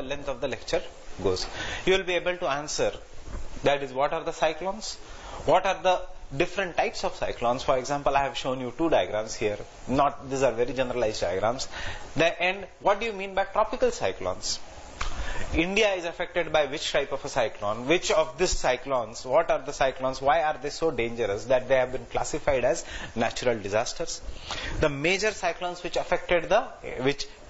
the length of the lecture goes. You will be able to answer, that is, what are the cyclones, what are the different types of cyclones. For example, I have shown you 2 diagrams here. These are very generalized diagrams. And what do you mean by tropical cyclones? India is affected by which type of a cyclone? Which of these cyclones? What are the cyclones? Why are they so dangerous that they have been classified as natural disasters? The major cyclones which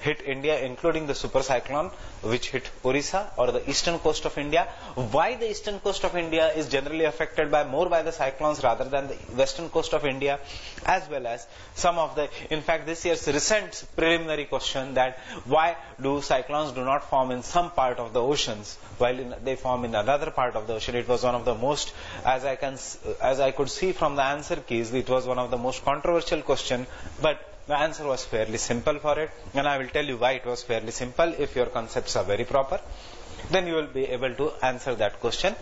hit India, including the super cyclone which hit Orissa or the eastern coast of India. Why the eastern coast of India is generally affected more by the cyclones rather than the western coast of India, as well as some of the, in fact, this year's recent preliminary question, that why do cyclones do not form in some part of the oceans while they form in another part of the ocean. It was one of the most, as I could see from the answer keys, it was one of the most controversial question, but the answer was fairly simple for it, and I will tell you why it was fairly simple. If your concepts are very proper, then you will be able to answer that question.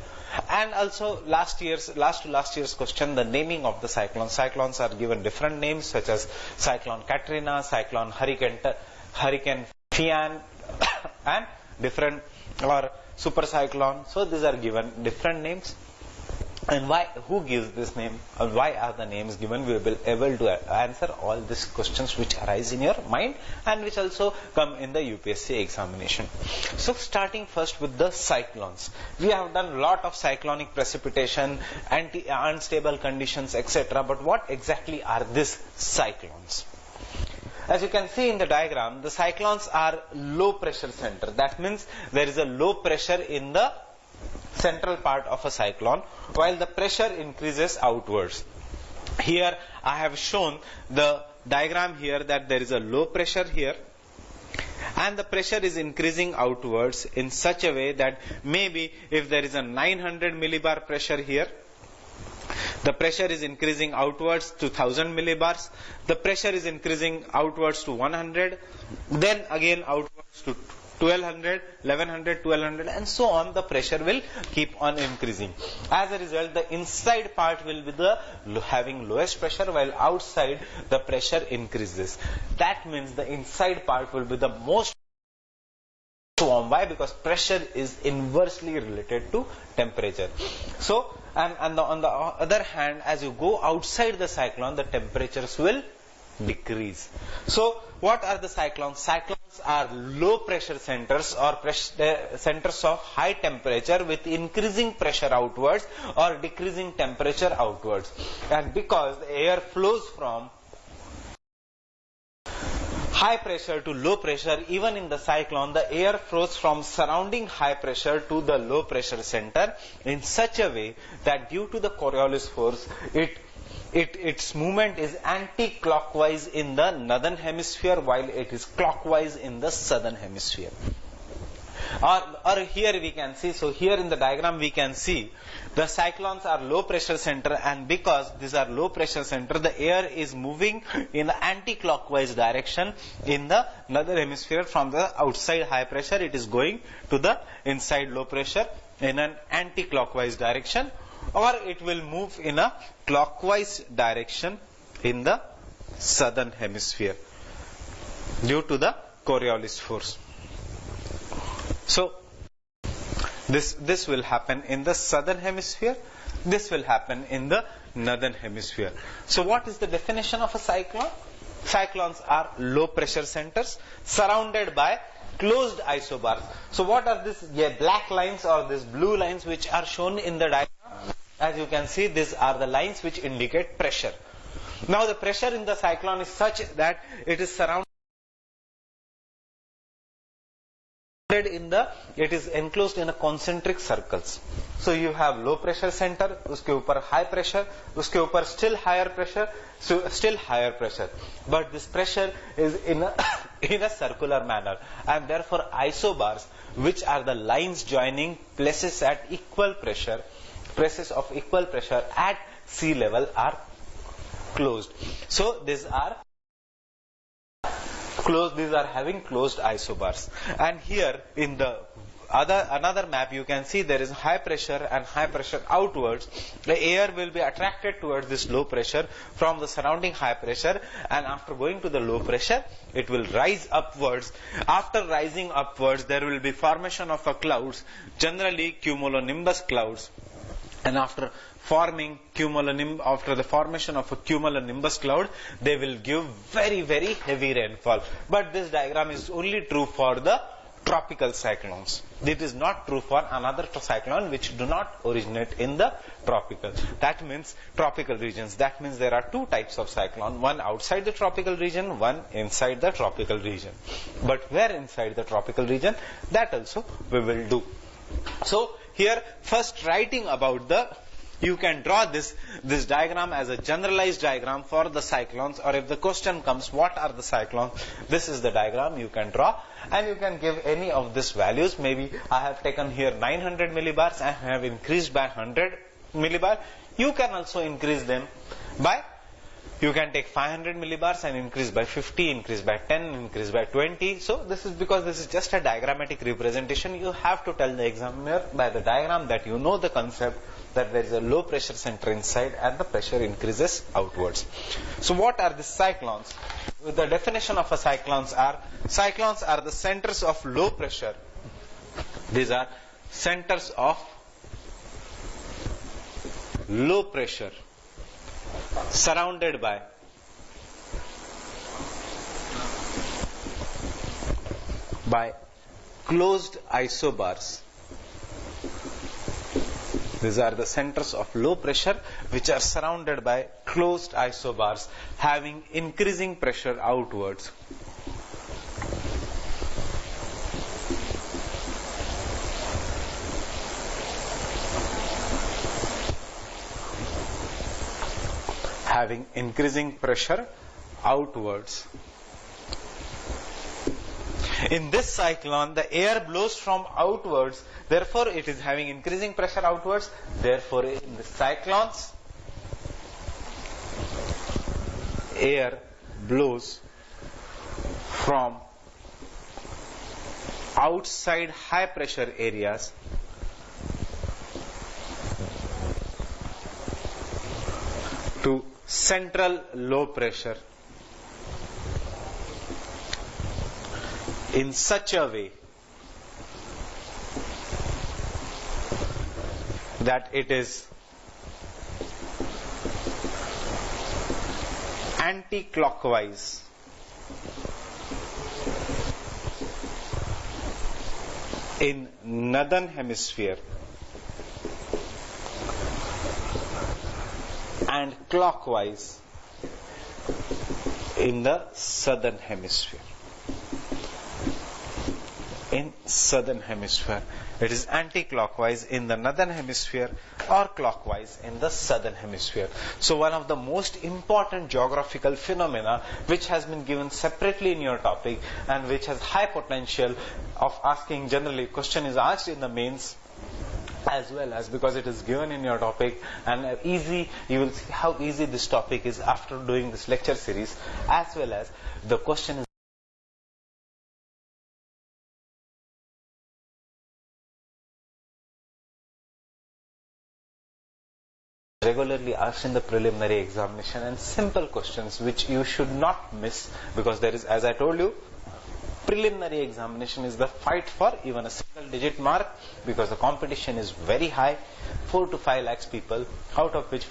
And also last to last year's question, the naming of the cyclones. Cyclones are given different names, such as Cyclone Katrina, Cyclone Hurricane Fian, and different, or super cyclone. So these are given different names. And who gives this name, and why are the names given? We will be able to answer all these questions which arise in your mind and which also come in the UPSC examination. So starting first with the cyclones. We have done a lot of cyclonic precipitation, unstable conditions, etc. But what exactly are these cyclones? As you can see in the diagram, the cyclones are low pressure center. That means there is a low pressure in the central part of a cyclone, while the pressure increases outwards. Here I have shown the diagram here that there is a low pressure here, and the pressure is increasing outwards in such a way that maybe if there is a 900 millibar pressure here, the pressure is increasing outwards to 1000 millibars, the pressure is increasing outwards to 100, then again outwards to 1200, 1100, 1200, and so on. The pressure will keep on increasing. As a result, the inside part will be having lowest pressure, while outside the pressure increases. That means the inside part will be the most warm. Why? Because pressure is inversely related to temperature. So, and on the other hand, as you go outside the cyclone, the temperatures will decrease. So what are the cyclones? Cyclones are low pressure centers, or centers of high temperature with increasing pressure outwards or decreasing temperature outwards. And because the air flows from high pressure to low pressure, even in the cyclone, the air flows from surrounding high pressure to the low pressure center in such a way that due to the Coriolis force, its movement is anti-clockwise in the northern hemisphere, while it is clockwise in the southern hemisphere. Or here we can see, so here in the diagram we can see the cyclones are low pressure center, and because these are low pressure center, the air is moving in the anti-clockwise direction in the northern hemisphere. From the outside high pressure, it is going to the inside low pressure in an anti-clockwise direction, or it will move in a clockwise direction in the southern hemisphere due to the Coriolis force. So this will happen in the southern hemisphere, this will happen in the northern hemisphere. So what is the definition of a cyclone? Cyclones are low pressure centers surrounded by closed isobars. So what are these black lines or these blue lines which are shown in the diagram? As you can see, these are the lines which indicate pressure. Now the pressure in the cyclone is such that it is surrounded it is enclosed in a concentric circles. So you have low pressure center, uske upar high pressure, uske upar still higher pressure, so still higher pressure. But this pressure is in a circular manner, and therefore isobars, which are the lines joining places at equal pressure, places of equal pressure at sea level, are closed. So these are closed, these are having closed isobars. And here in the another map, you can see there is high pressure and high pressure outwards. The air will be attracted towards this low pressure from the surrounding high pressure, and after going to the low pressure, it will rise upwards. After rising upwards, there will be formation of a clouds, generally cumulonimbus clouds, and after the formation of a cumulonimbus cloud, they will give very, very heavy rainfall. But this diagram is only true for the tropical cyclones. It is not true for another cyclone which do not originate in the tropical. That means tropical regions. That means there are two types of cyclone, one outside the tropical region, one inside the tropical region. But where inside the tropical region, that also we will do. So here, first writing about you can draw this diagram as a generalized diagram for the cyclones, or if the question comes, what are the cyclones? This is the diagram you can draw, and you can give any of these values. Maybe I have taken here 900 millibars and have increased by 100 millibar. You can also increase them by, you can take 500 millibars and increase by 50, increase by 10, increase by 20. So this is because this is just a diagrammatic representation. You have to tell the examiner by the diagram that you know the concept that there is a low pressure center inside and the pressure increases outwards. So what are the cyclones? The definition of a cyclones are the centers of low pressure. These are centers of low pressure surrounded by closed isobars. These are the centers of low pressure which are surrounded by closed isobars having increasing pressure outwards. Having increasing pressure outwards. In this cyclone, the air blows from outwards, therefore it is having increasing pressure outwards. Therefore, in the cyclones, air blows from outside high pressure areas to central low pressure in such a way that it is anti-clockwise in northern hemisphere and clockwise in the southern hemisphere. In southern hemisphere, it is anti-clockwise in the northern hemisphere or clockwise in the southern hemisphere. So one of the most important geographical phenomena which has been given separately in your topic and which has high potential of asking, generally question is asked in the mains as well as because it is given in your topic, and easy, you will see how easy this topic is after doing this lecture series, as well as the question is regularly asked in the preliminary examination, and simple questions which you should not miss, because there is, as I told you, preliminary examination is the fight for even a single digit mark, because the competition is very high. 4 to 5 lakhs people, out of which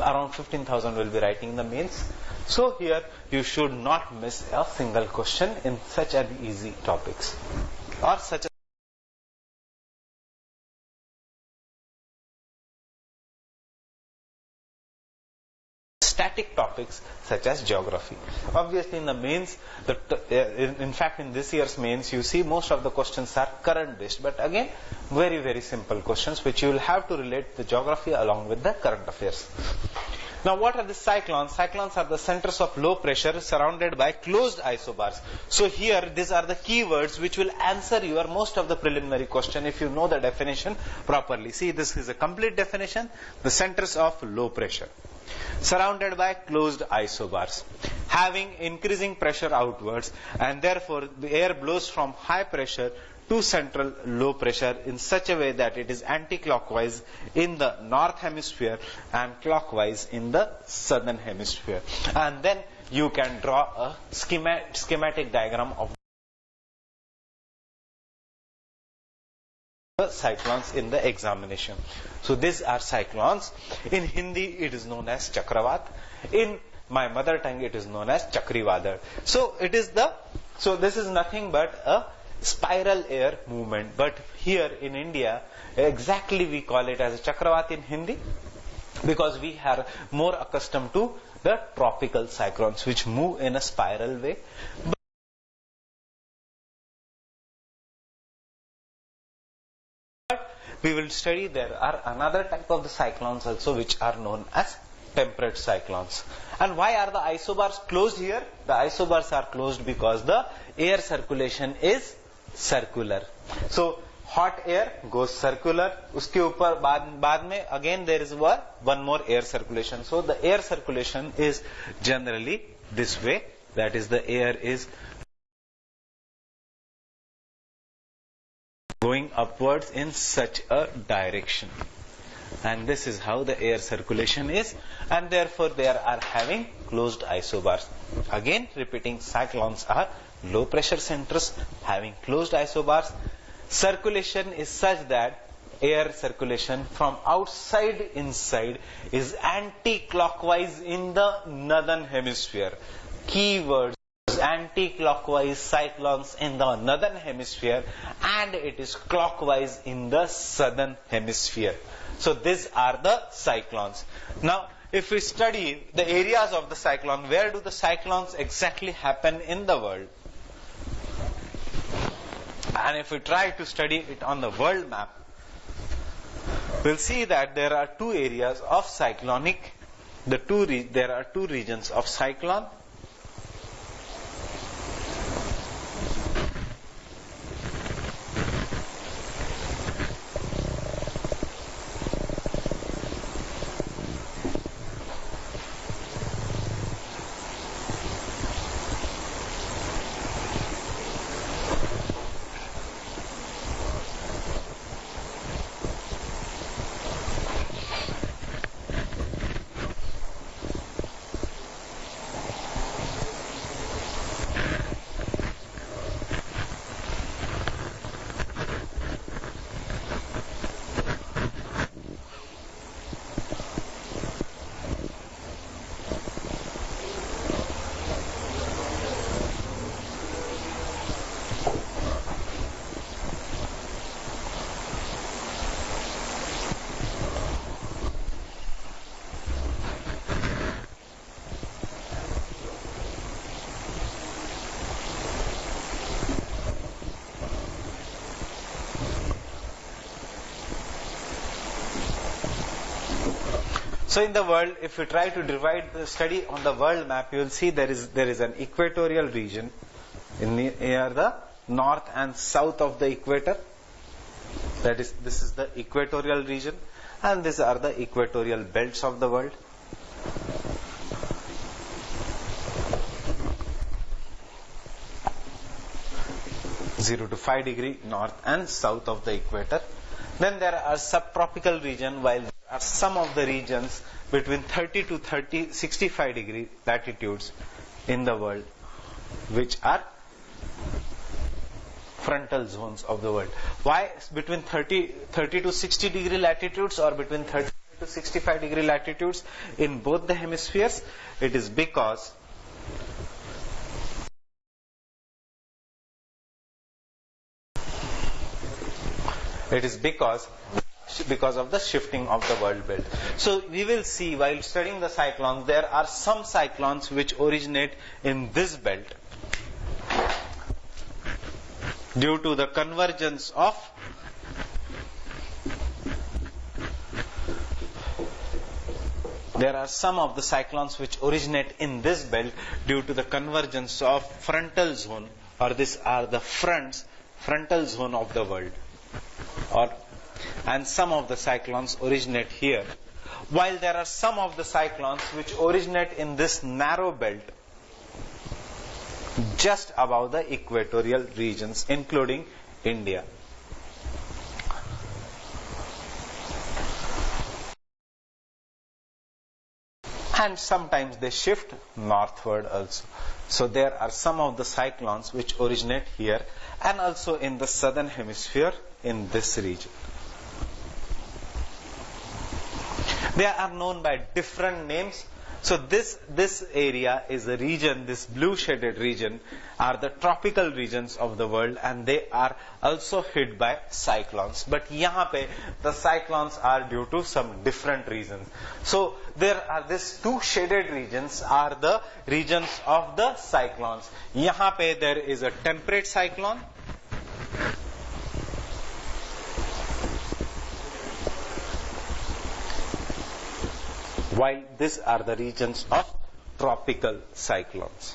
around 15,000 will be writing the mains. So here you should not miss a single question in such an easy topics or such a static topics such as geography. Obviously in the mains, in fact in this year's mains, you see most of the questions are current based, but again very, very simple questions which you will have to relate the geography along with the current affairs. Now what are the cyclones? Cyclones are the centers of low pressure surrounded by closed isobars. So here these are the keywords which will answer your most of the preliminary question if you know the definition properly. See, this is a complete definition. The centers of low pressure surrounded by closed isobars having increasing pressure outwards, and therefore the air blows from high pressure to central low pressure in such a way that it is anti-clockwise in the north hemisphere and clockwise in the southern hemisphere. And then you can draw a schematic diagram of the cyclones in the examination. So these are cyclones. In Hindi it is known as Chakravat. In my mother tongue it is known as Chakrivadar. So this is nothing but a spiral air movement. But here in India, exactly we call it as a Chakravat in Hindi, because we are more accustomed to the tropical cyclones which move in a spiral way. We will study there are another type of the cyclones also which are known as temperate cyclones. And why are the isobars closed here? The isobars are closed because the air circulation is circular. So hot air goes circular. Uske upar baad mein again there is one more air circulation. So the air circulation is generally this way. That is, the air is going upwards in such a direction, and this is how the air circulation is, and therefore they are having closed isobars. Again repeating, cyclones are low pressure centers having closed isobars. Circulation is such that air circulation from outside inside is anti-clockwise in the northern hemisphere. Keywords: anti-clockwise cyclones in the northern hemisphere, and it is clockwise in the southern hemisphere. So these are the cyclones. Now if we study the areas of the cyclone, where do the cyclones exactly happen in the world? And if we try to study it on the world map, we'll see that there are two areas of cyclonic. There are two regions of cyclone. So in the world, if we try to divide the study on the world map, you will see there is an equatorial region near the north and south of the equator. That is, this is the equatorial region, and these are the equatorial belts of the world. (0 to 5 degree) north and south of the equator. Then there are subtropical region, while there are some of the regions between 30 to 65 degree latitudes in the world, which are frontal zones of the world. Why between 30 to 60 degree latitudes, or between 30 to 65 degree latitudes in both the hemispheres? It is because of the shifting of the world belt. So we will see, while studying the cyclones, there are some cyclones which originate in this belt due to the convergence of frontal zone, or these are the frontal zone of the world, and some of the cyclones originate here, while there are some of the cyclones which originate in this narrow belt just above the equatorial regions, including India. And sometimes they shift northward also. So there are some of the cyclones which originate here and also in the southern hemisphere in this region. They are known by different names. So this area is a region, this blue shaded region are the tropical regions of the world, and they are also hit by cyclones. But yahan pe the cyclones are due to some different reasons. So there are these two shaded regions are the regions of the cyclones. Yahan pe there is a temperate cyclone. While these are the regions of tropical cyclones.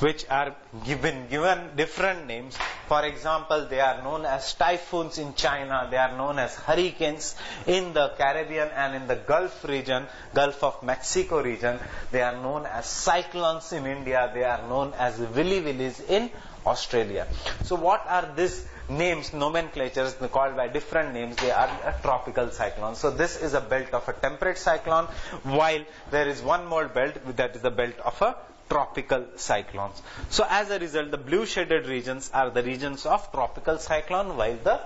Which are given different names. For example, they are known as typhoons in China, they are known as hurricanes in the Caribbean and in the Gulf region, Gulf of Mexico region. They are known as cyclones in India, they are known as willy willies in Australia. So what are these names, nomenclatures called by different names? They are a tropical cyclone. So this is a belt of a temperate cyclone, while there is one more belt, that is the belt of a tropical cyclones. So as a result, the blue shaded regions are the regions of tropical cyclone, while the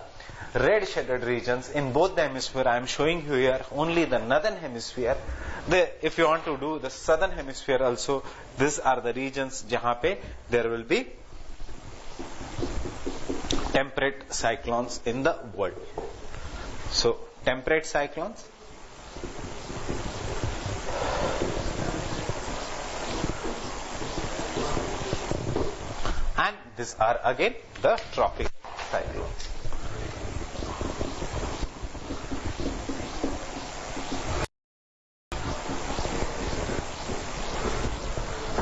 red shaded regions in both the hemisphere, I am showing you here only the northern hemisphere. If you want to do the southern hemisphere also, these are the regions jahan pe there will be temperate cyclones in the world. So temperate cyclones, and these are again the tropical cyclones.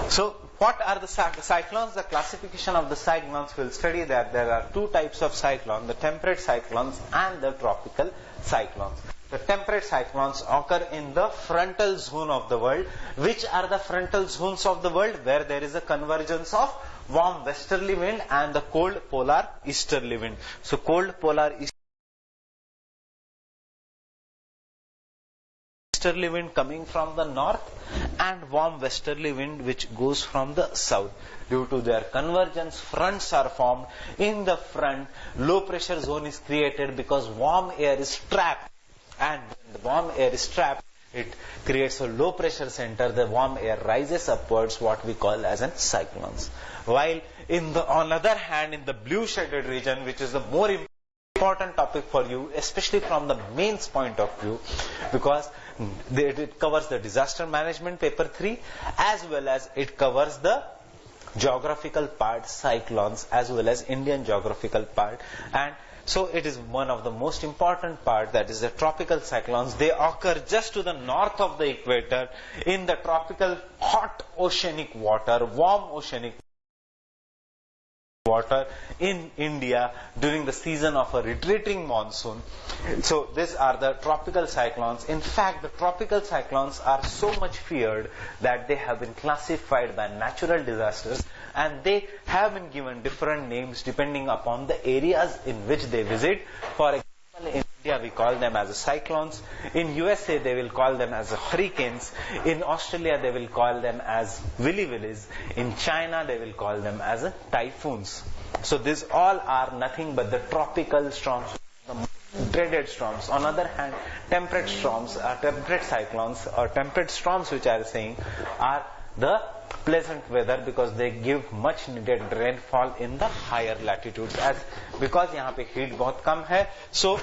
So what are the cyclones? The classification of the cyclones will study that there are two types of cyclone, the temperate cyclones and the tropical cyclones. The temperate cyclones occur in the frontal zone of the world. Which are the frontal zones of the world? Where there is a convergence of warm westerly wind and the cold polar easterly wind. So cold polar easterly wind coming from the north and warm westerly wind which goes from the south. Due to their convergence, fronts are formed. In the front, low pressure zone is created because warm air is trapped, and when the warm air is trapped, it creates a low pressure center. The warm air rises upwards, what we call as an cyclones. While on the other hand, in the blue shaded region, which is the more important topic for you, especially from the mains point of view, because it covers the disaster management paper 3, as well as it covers the geographical part, cyclones, as well as Indian geographical part. And so it is one of the most important part, that is the tropical cyclones. They occur just to the north of the equator in the tropical hot oceanic water, warm oceanic water in India during the season of a retreating monsoon. So these are the tropical cyclones. In fact, the tropical cyclones are so much feared that they have been classified by natural disasters, and they have been given different names depending upon the areas in which they visit. For example, in India we call them as cyclones. In USA they will call them as hurricanes. In Australia they will call them as willy willies. In China they will call them as typhoons. So these all are nothing but the tropical storms, the dreaded storms. On the other hand, temperate storms, temperate cyclones or temperate storms, which I am saying, are the pleasant weather because they give much needed rainfall in the higher latitudes. Because यहाँ पे heat बहुत कम है, so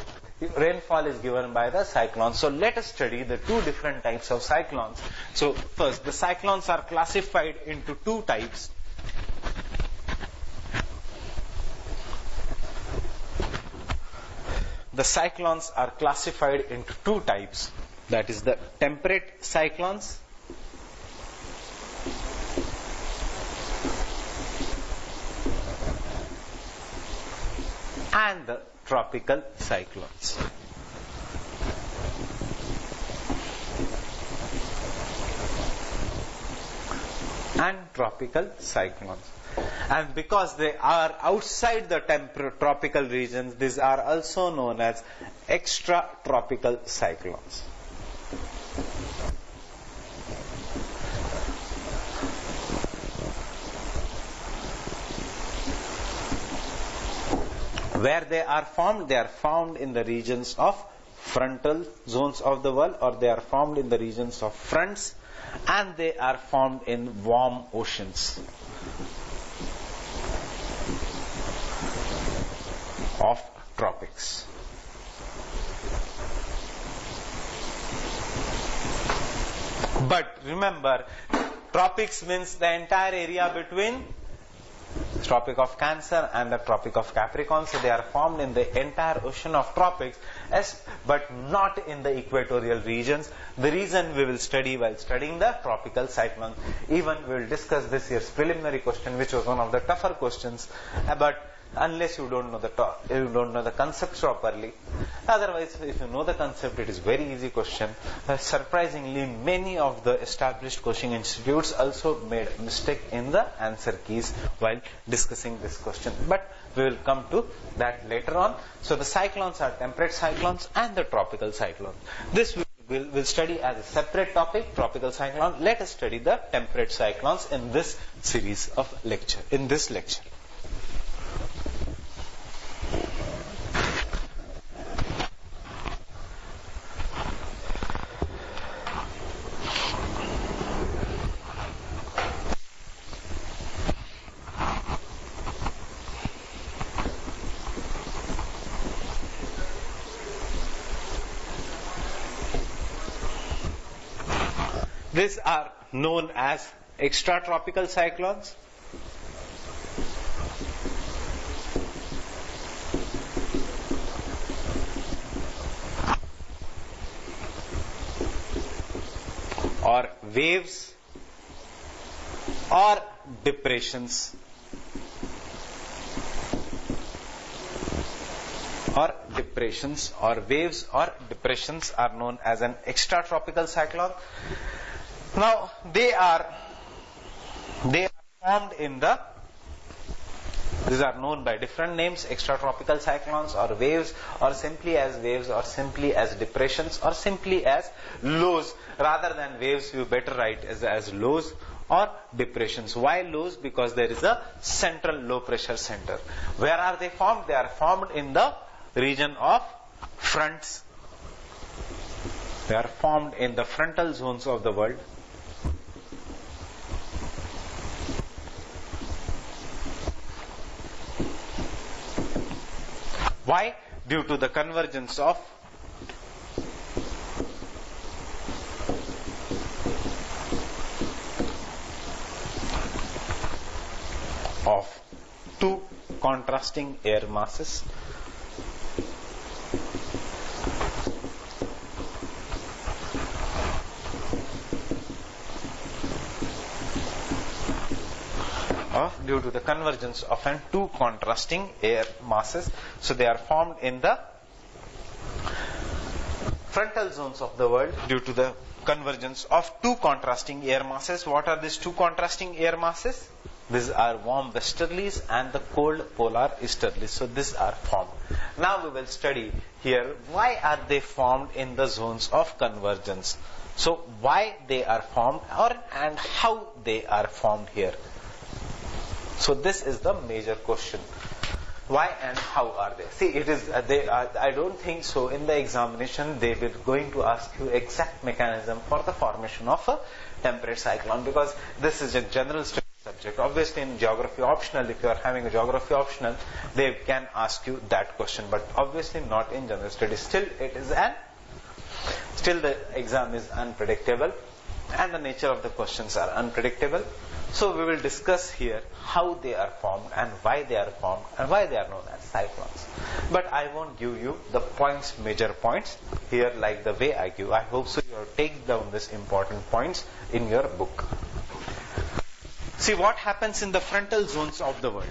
rainfall is given by the cyclones. So let us study the two different types of cyclones. So first, the cyclones are classified into two types. The cyclones are classified into two types. That is the temperate cyclones and the tropical cyclones. and tropical cyclones. And because they are outside the tropical regions, these are also known as extratropical cyclones. Where they are found in the regions of frontal zones of the world, or they are found in the regions of fronts, and they are found in warm oceans of tropics. But remember, tropics means the entire area between Tropic of Cancer and the Tropic of Capricorn. So they are formed in the entire ocean of tropics, but not in the equatorial regions. The reason we will study while studying the tropical cyclone. Even we will discuss this year's preliminary question, which was one of the tougher questions. But unless you don't know the concepts properly. Otherwise, if you know the concept, it is very easy question. Surprisingly, many of the established coaching institutes also made a mistake in the answer keys while discussing this question. But we will come to that later on. So the cyclones are temperate cyclones and the tropical cyclones. This we'll study as a separate topic, tropical cyclone. Let us study the temperate cyclones in this series of lecture. These are known as extratropical cyclones. Or waves or depressions. Or waves or depressions are known as an extratropical cyclone. Now they are formed in these are known by different names: extratropical cyclones, or waves, or simply as waves, or simply as depressions, or simply as lows. Rather than waves, you better write as lows or depressions. Why lows? Because there is a central low pressure center. Where are they formed? They are formed in the region of fronts. They are formed in the frontal zones of the world. Why? Due to the convergence of two contrasting air masses. Due to the convergence of two contrasting air masses. So they are formed in the frontal zones of the world due to the convergence of two contrasting air masses. What are these two contrasting air masses? These are warm westerlies and the cold polar easterlies. So these are formed. Now we will study here why are they formed in the zones of convergence. So why they are formed and how they are formed here. So this is the major question. Why and how are they? See, it is I don't think so in the examination they will going to ask you exact mechanism for the formation of a temperate cyclone, because this is a general study subject. Obviously in geography optional, if you are having a geography optional, they can ask you that question, but obviously not in general studies. Still the exam is unpredictable and the nature of the questions are unpredictable. So we will discuss here how they are formed and why they are formed and why they are known as cyclones. But I won't give you the points, major points here like the way I give. I hope so you have taken down these important points in your book. See what happens in the frontal zones of the world.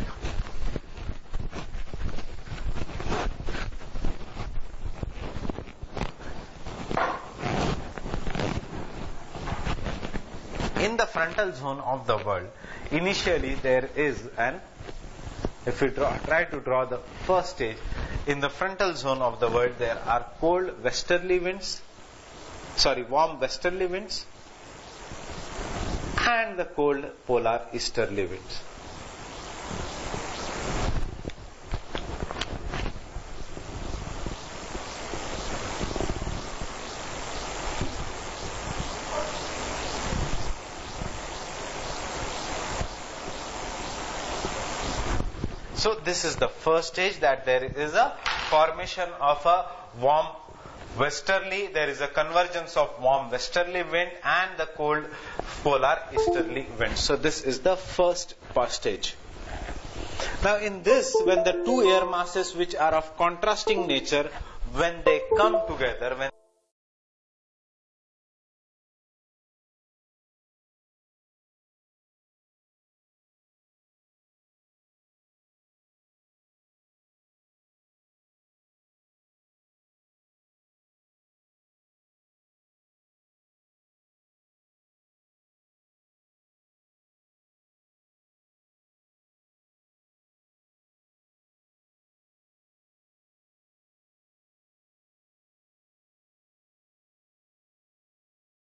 in the frontal zone of the world, initially there is an, if we try to draw the first stage, in the frontal zone of the world there are warm westerly winds, and the cold polar easterly winds. So this is the first stage, that there is a formation of a warm westerly, there is a convergence of warm westerly wind and the cold polar easterly wind. So this is the first stage. Now in this, when the two air masses which are of contrasting nature, when they come together, when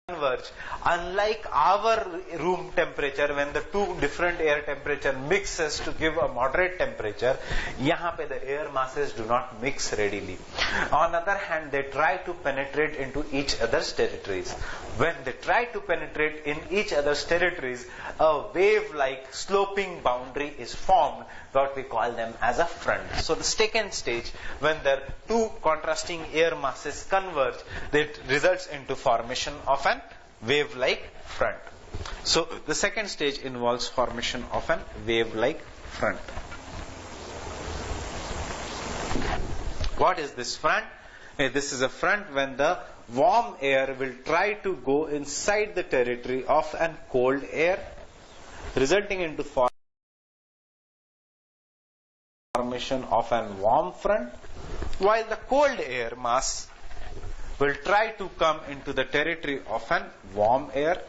converge, unlike our room temperature, when the two different air temperature mixes to give a moderate temperature, यहाँ पे the air masses do not mix readily. On the other hand, they try to penetrate into each other's territories. When they try to penetrate in each other's territories, a wave-like sloping boundary is formed, what we call them as a front. So the second stage, when the two contrasting air masses converge, that results into formation of an wave-like front. So the second stage involves formation of an wave-like front. What is this front? This is a front when the warm air will try to go inside the territory of an cold air, resulting into formation of an warm front, while the cold air mass will try to come into the territory of an warm air,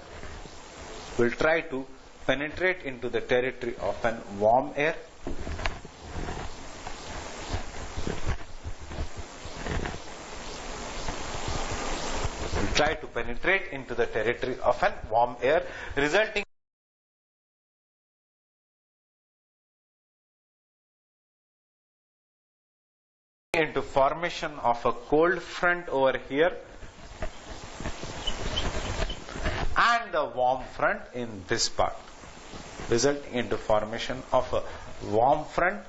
will try to penetrate into the territory of an warm air, will try to penetrate into the territory of an warm air, resulting into formation of a cold front over here and the warm front in this part, resulting into formation of a warm front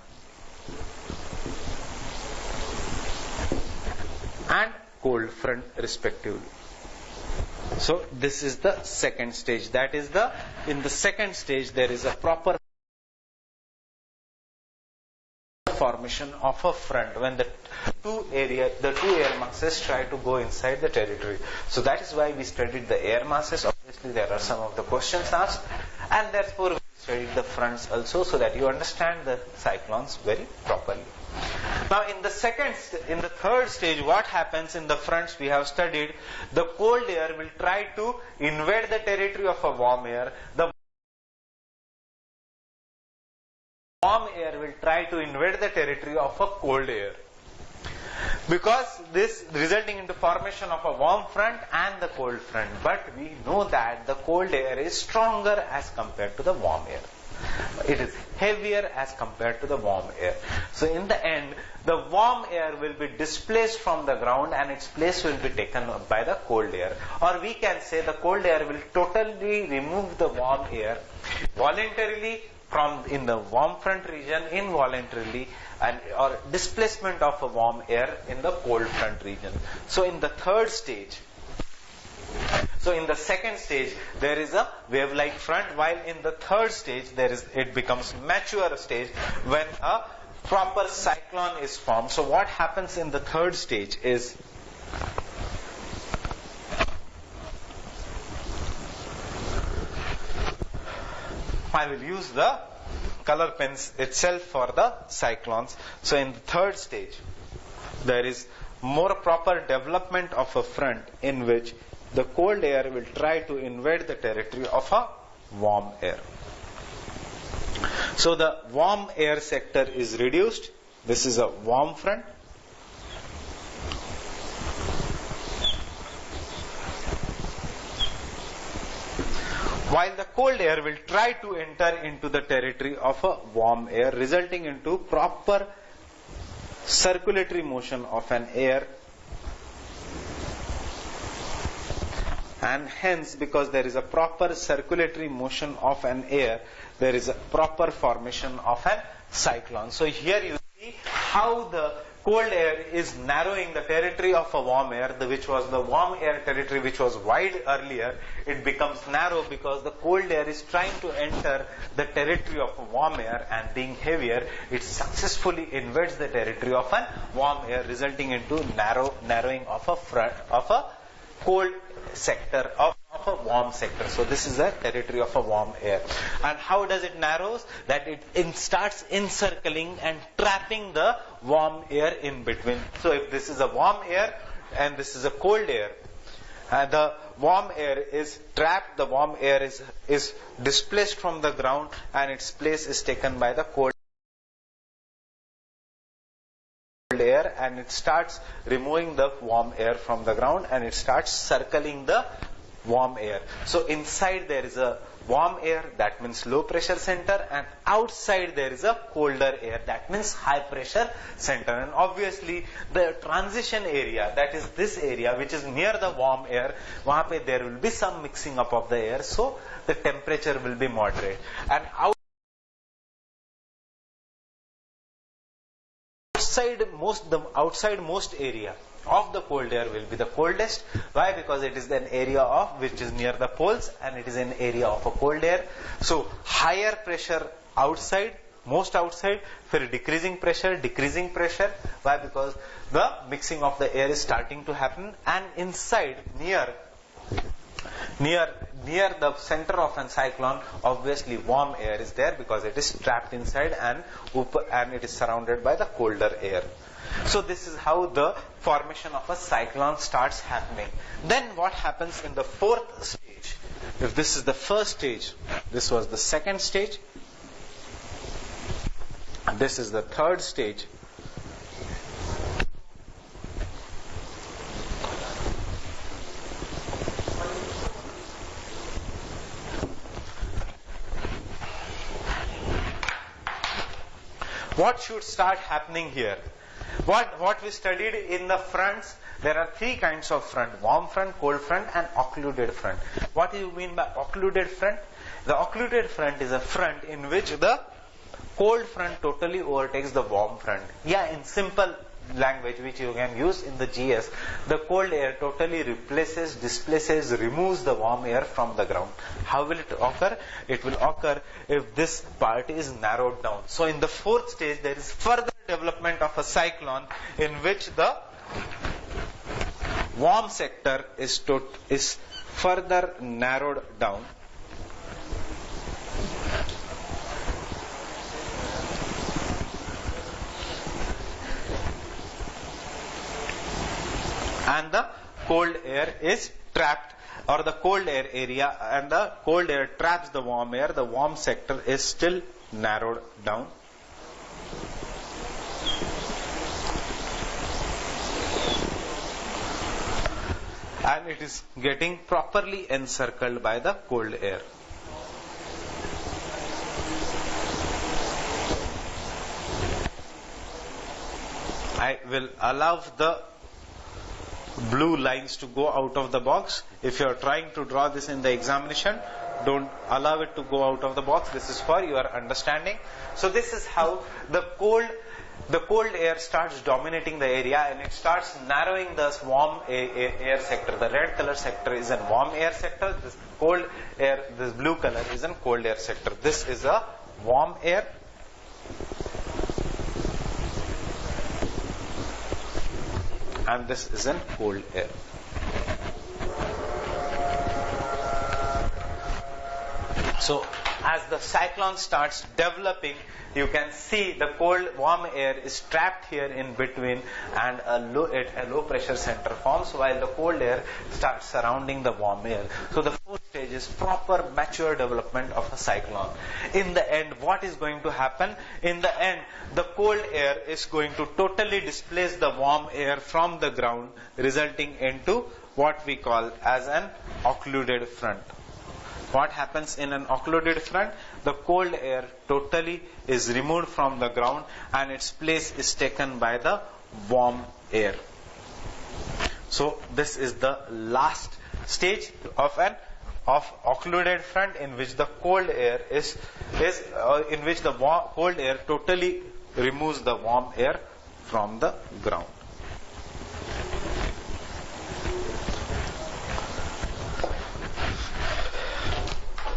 and cold front respectively. So this is the second stage. That is in the second stage there is a proper formation of a front when the two air masses try to go inside the territory. So that is why we studied the air masses. Obviously there are some of the questions asked, and therefore we studied the fronts also, so that you understand the cyclones very properly. Now in the third stage, what happens in the fronts we have studied, the cold air will try to invade the territory of a warm air. The warm air will try to invade the territory of a cold air, because this resulting into formation of a warm front and the cold front. But we know that the cold air is stronger as compared to the warm air. It is heavier as compared to the warm air. So in the end, the warm air will be displaced from the ground and its place will be taken by the cold air. Or we can say the cold air will totally remove the warm air voluntarily from in the warm front region, involuntarily, or displacement of a warm air in the cold front region. So in the third stage, so in the second stage there is a wave-like front, while in the third stage it becomes mature stage when a proper cyclone is formed. So what happens in the third stage is I will use the color pens itself for the cyclones. So in the third stage, there is more proper development of a front in which the cold air will try to invade the territory of a warm air. So the warm air sector is reduced. This is a warm front. While the cold air will try to enter into the territory of a warm air, resulting into proper circulatory motion of an air, and hence, because there is a proper circulatory motion of an air, there is a proper formation of an cyclone. So here you see how the cold air is narrowing the territory of a warm air, which was the warm air territory which was wide earlier. It becomes narrow because the cold air is trying to enter the territory of a warm air, and being heavier, it successfully invades the territory of a warm air, resulting into narrowing of a cold sector of a warm sector. So this is the territory of a warm air. And how does it narrows? That it starts encircling and trapping the warm air in between. So if this is a warm air and this is a cold air, the warm air is trapped, the warm air is displaced from the ground, and its place is taken by the cold air, and it starts removing the warm air from the ground, and it starts circling the warm air. So inside there is a warm air, that means low pressure center, and outside there is a colder air, that means high pressure center. And obviously the transition area, that is this area which is near the warm air, wahan pe there will be some mixing up of the air, so the temperature will be moderate. And outside most area of the cold air will be the coldest. Why? Because it is an area which is near the poles, and it is an area of a cold air. So higher pressure outside, most outside, for decreasing pressure. Why? Because the mixing of the air is starting to happen, and inside near the center of an cyclone, obviously warm air is there because it is trapped inside, and it is surrounded by the colder air. So this is how the formation of a cyclone starts happening. Then what happens in the fourth stage? If this is the first stage, this was the second stage, this is the third stage, what should start happening here? What we studied in the fronts, there are three kinds of front: warm front, cold front, and occluded front. What do you mean by occluded front? The occluded front is a front in which the cold front totally overtakes the warm front. Yeah, in simple language which you can use in the GS, the cold air totally displaces, removes the warm air from the ground. How will it occur? It will occur if this part is narrowed down. So in the fourth stage, there is further development of a cyclone in which the warm sector is further narrowed down. And the cold air is trapped, or the cold air area, and the cold air traps the warm air. The warm sector is still narrowed down. And it is getting properly encircled by the cold air. I will allow the blue lines to go out of the box. If you are trying to draw this in the examination, don't allow it to go out of the box. This is for your understanding. So this is how the cold air starts dominating the area, and it starts narrowing the warm air sector. The red color sector is a warm air sector. This cold air, this blue color is a cold air sector. This is a warm air. And this is in cold air. So as the cyclone starts developing, you can see the cold warm air is trapped here in between, and a low pressure center forms while the cold air starts surrounding the warm air. So the fourth stage is proper mature development of a cyclone. In the end, what is going to happen? In the end, the cold air is going to totally displace the warm air from the ground, resulting into what we call as an occluded front. What happens in an occluded front? The cold air totally is removed from the ground and its place is taken by the warm air. So this is the last stage of occluded front, in which the cold air cold air totally removes the warm air from the ground.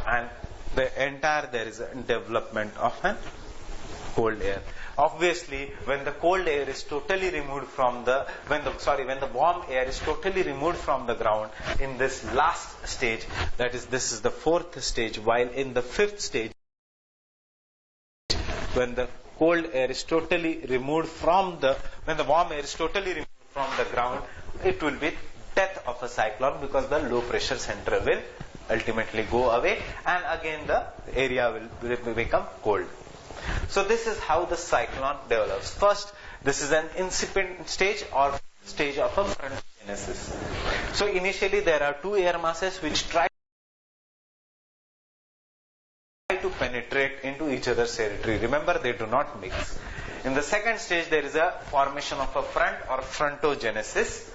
And there is a development of an cold air. Obviously, when the cold air is totally removed from when the warm air is totally removed from the ground in this last stage, this is the fourth stage, while in the fifth stage, when the warm air is totally removed from the ground, it will be death of a cyclone, because the low pressure center will ultimately go away, and again the area will become cold. So this is how the cyclone develops. First, this is an incipient stage or stage of a frontogenesis. So initially there are two air masses which try to penetrate into each other's territory. Remember, they do not mix. In the second stage, there is a formation of a front or frontogenesis,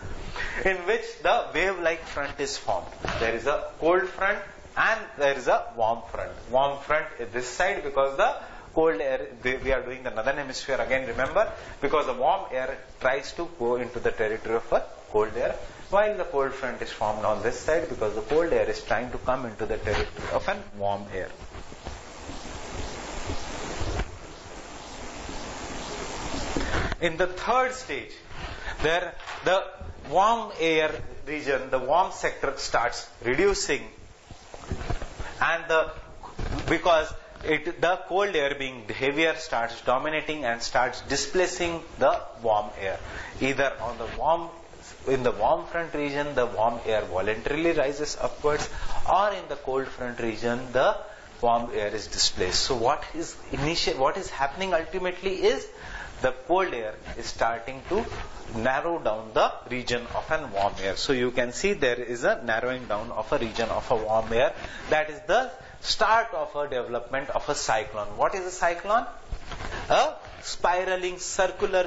in which the wave-like front is formed. There is a cold front and there is a warm front. Warm front is this side, because the cold air, we are doing the northern hemisphere again, remember, because the warm air tries to go into the territory of a cold air, while the cold front is formed on this side, because the cold air is trying to come into the territory of a warm air. In the third stage, the warm air region, the warm sector starts reducing, and because the cold air being heavier starts dominating and starts displacing the warm air. Either in the warm front region, the warm air voluntarily rises upwards, or in the cold front region, the warm air is displaced. So what is happening ultimately is the cold air is starting to narrow down the region of a warm air. So you can see there is a narrowing down of a region of a warm air. That is the start of a development of a cyclone. What is a cyclone? A spiraling circular,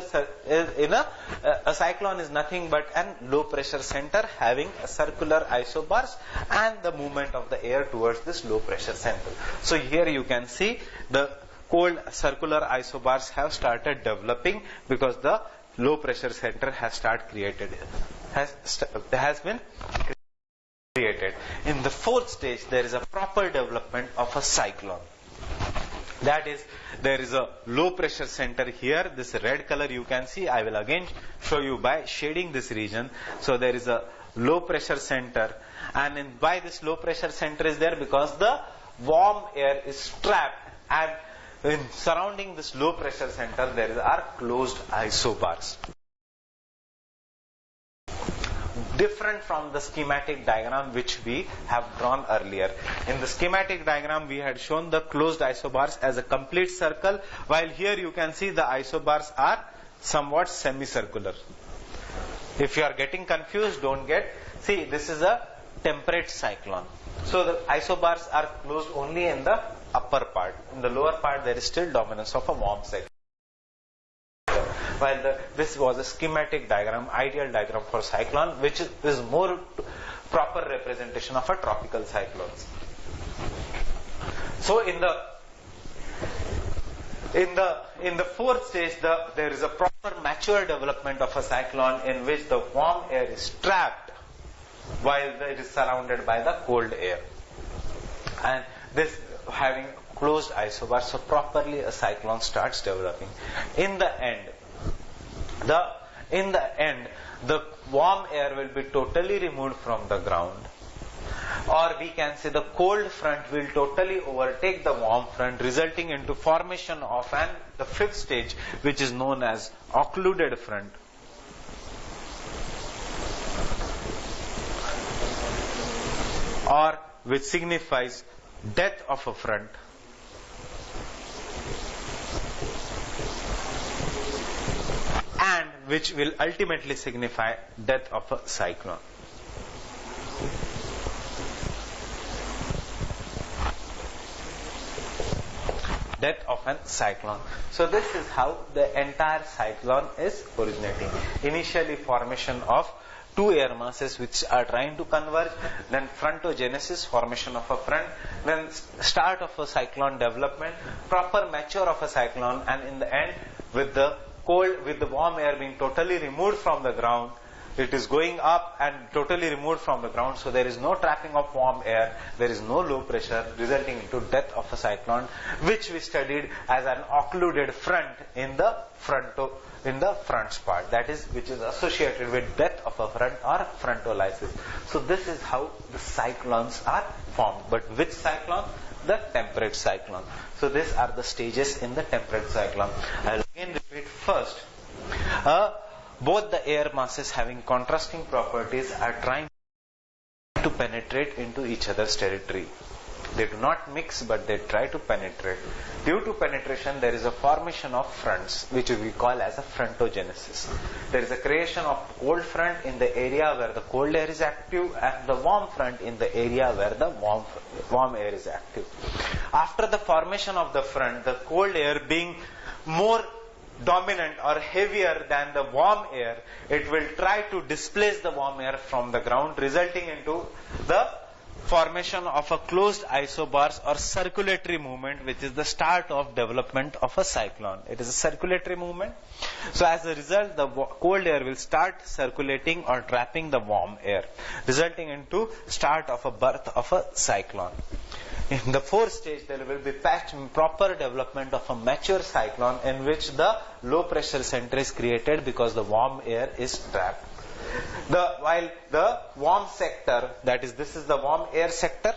a cyclone is nothing but a low pressure center having a circular isobars and the movement of the air towards this low pressure center. So here you can see the cold circular isobars have started developing, because the low pressure center has been created. In the fourth stage, there is a proper development of a cyclone. That is, there is a low pressure center here. This red color you can see. I will again show you by shading this region. So there is a low pressure center, and why this low pressure center is there? Because the warm air is trapped, and in surrounding this low pressure center there are closed isobars. Different from the schematic diagram which we have drawn earlier. In the schematic diagram we had shown the closed isobars as a complete circle, while here you can see the isobars are somewhat semicircular. If you are getting confused, see, this is a temperate cyclone. So the isobars are closed only in the upper part. In the lower part there is still dominance of a warm cycle. While this was a schematic diagram, ideal diagram for cyclone, which is more proper representation of a tropical cyclones. So in the fourth stage, there is a proper mature development of a cyclone, in which the warm air is trapped while it is surrounded by the cold air, and this having closed isobars, so properly a cyclone starts developing. In the end, the warm air will be totally removed from the ground, or we can say the cold front will totally overtake the warm front, resulting into formation of the fifth stage, which is known as occluded front. Or which signifies death of a front. And which will ultimately signify death of a cyclone. Death of a cyclone. So this is how the entire cyclone is originating. Initially formation of two air masses which are trying to converge, then frontogenesis, formation of a front, then start of a cyclone development, proper mature of a cyclone, and in the end with the warm air being totally removed from the ground, it is going up and totally removed from the ground, so there is no trapping of warm air, there is no low pressure, resulting into death of a cyclone, which we studied as an occluded front in the front part, that is, which is associated with death of a front or frontolysis. So this is how the cyclones are formed. But which cyclone? The temperate cyclone. So these are the stages in the temperate cyclone. I'll again repeat first. Both the air masses having contrasting properties are trying to penetrate into each other's territory. They do not mix, but they try to penetrate. Due to penetration, there is a formation of fronts, which we call as a frontogenesis. There is a creation of cold front in the area where the cold air is active, and the warm front in the area where the warm air is active. After the formation of the front, the cold air being more dominant or heavier than the warm air, it will try to displace the warm air from the ground, resulting into the formation of a closed isobars or circulatory movement, which is the start of development of a cyclone. It is a circulatory movement. So as a result, the cold air will start circulating or trapping the warm air, resulting into start of a birth of a cyclone. In the fourth stage, there will be proper development of a mature cyclone in which the low pressure center is created because the warm air is trapped. While the warm sector, that is, this is the warm air sector,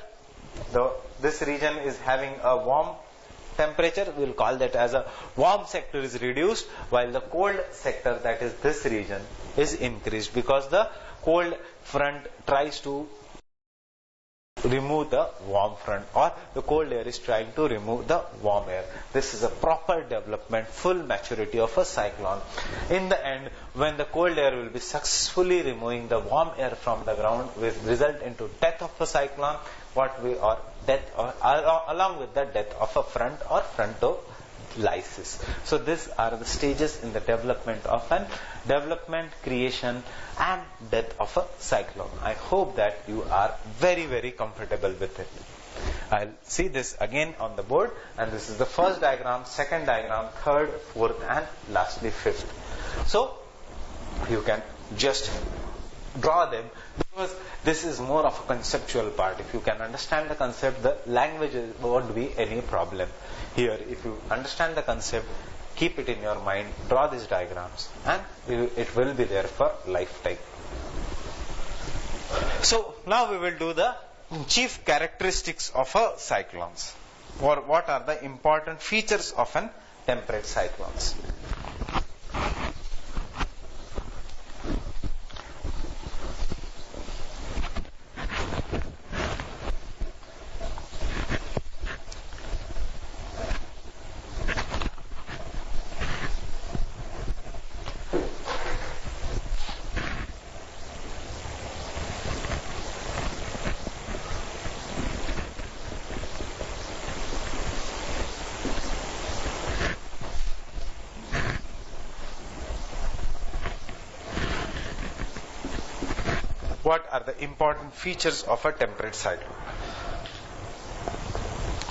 this region is having a warm temperature, we will call that as a warm sector is reduced, while the cold sector, that is this region, is increased because the cold front tries to remove the warm front, or the cold air is trying to remove the warm air. This is a proper development, full maturity of a cyclone. In the end, when the cold air will be successfully removing the warm air from the ground, will result into death of a cyclone, along with the death of a front or frontolysis. So these are the stages in the development of creation and death of a cyclone. I hope that you are very, very comfortable with it. I'll see this again on the board, and this is the first diagram, second diagram, third, fourth, and lastly fifth. So you can just draw them, because this is more of a conceptual part. If you can understand the concept, the language won't be any problem. Here, if you understand the concept, keep it in your mind, draw these diagrams, and it will be there for lifetime. So now we will do the chief characteristics of a cyclones, or what are the important features of an temperate cyclones. What are the important features of a temperate cyclone?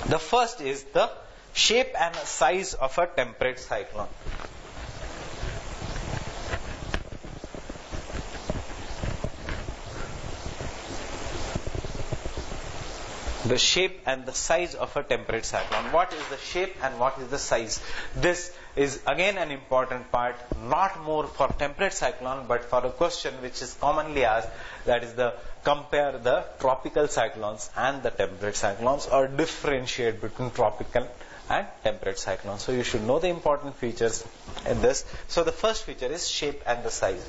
The first is the shape and size of a temperate cyclone. the shape and the size of a temperate cyclone. What is the shape and what is the size? This is again an important part, not more for temperate cyclone, but for a question which is commonly asked, that is the compare the tropical cyclones and the temperate cyclones, or differentiate between tropical and temperate cyclones. So you should know the important features in this. So the first feature is shape and the size.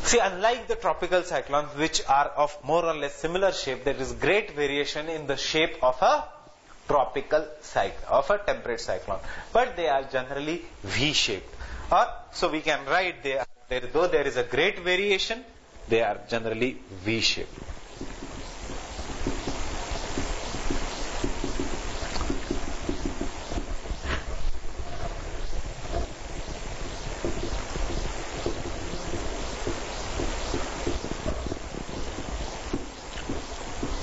See, unlike the tropical cyclones, which are of more or less similar shape, there is great variation in the shape of a tropical cyclone, of a temperate cyclone, but they are generally V-shaped. Or so we can write, though there is a great variation, they are generally V-shaped.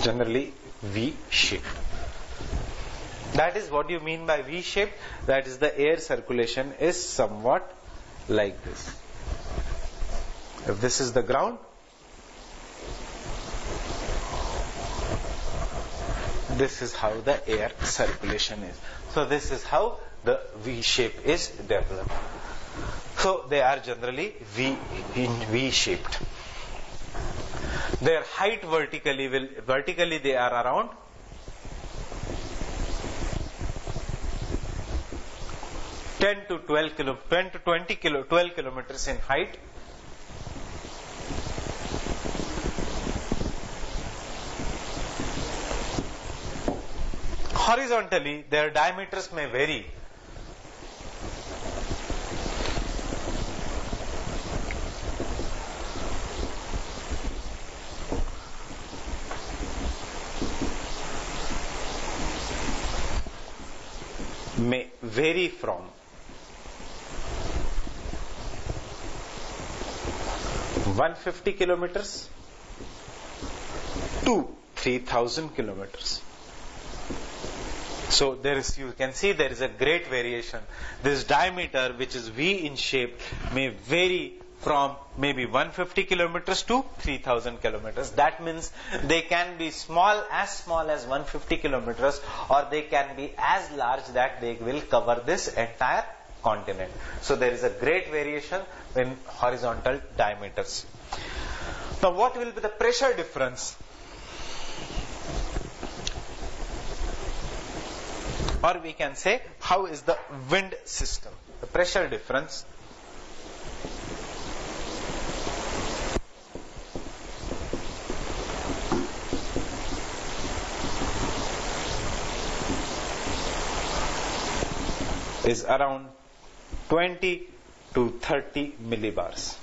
Generally V-shaped. That is what you mean by V-shaped. That is, the air circulation is somewhat like this. If this is the ground, this is how the air circulation is. So this is how the V shape is developed. So they are generally V-shaped. Their height vertically they are around 10 to 12 kilometers in height. Horizontally, their diameters may vary. From 150 kilometers to 3000 kilometers. So there is, you can see there is a great variation. This diameter, which is V in shape, may vary from maybe 150 kilometers to 3000 kilometers. That means they can be small as 150 kilometers, or they can be as large that they will cover this entire continent. So there is a great variation in horizontal diameters. Now what will be the pressure difference? Or we can say, how is the wind system? The pressure difference is around 20 to 30 millibars.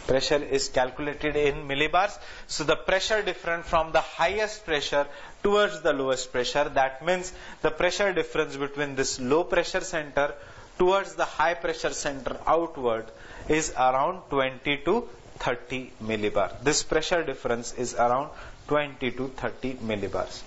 Pressure is calculated in millibars. So the pressure difference from the highest pressure towards the lowest pressure, that means the pressure difference between this low pressure center towards the high pressure center outward is around 20 to 30 millibar. This pressure difference is around 20 to 30 millibars.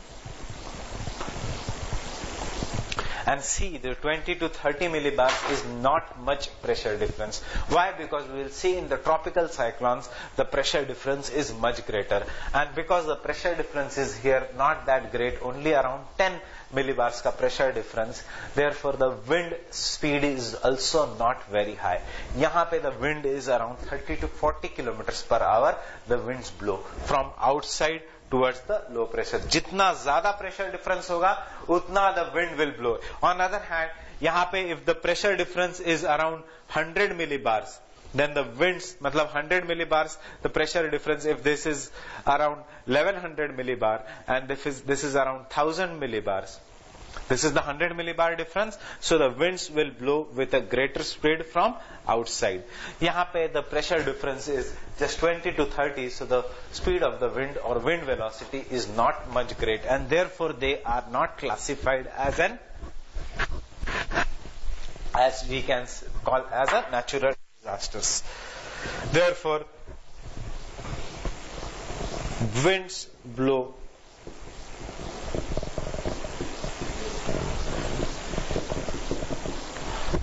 And see, the 20 to 30 millibars is not much pressure difference. Why? Because we will see in the tropical cyclones, the pressure difference is much greater. And because the pressure difference is here not that great, only around 10 millibars ka pressure difference, therefore the wind speed is also not very high. Yahan pe the wind is around 30 to 40 kilometers per hour, the winds blow from outside towards the low pressure. Jitna zyada pressure difference hoga, utna the wind will blow. On the other hand, yahan pe if the pressure difference is around 100 millibars, then the winds, matlab 100 millibars, the pressure difference, if this is around 1100 millibar and this is around 1000 millibars, this is the 100 millibar difference. So the winds will blow with a greater speed from outside. Yahan pe the pressure difference is just 20 to 30, so the speed of the wind or wind velocity is not much great, and therefore they are not classified as we can call as a natural disasters. Therefore, winds blow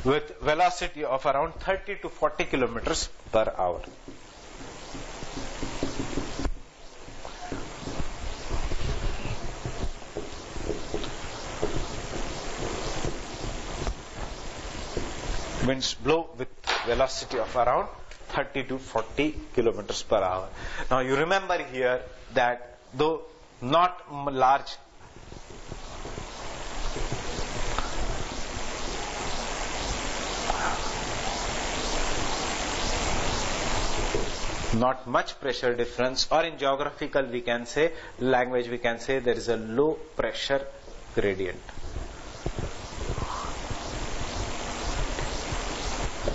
with velocity of around 30 to 40 kilometers per hour. winds blow with velocity of around 30 to 40 kilometers per hour. Now you remember here that though not large, not much pressure difference, or in geographical we can say, language we can say, there is a low pressure gradient,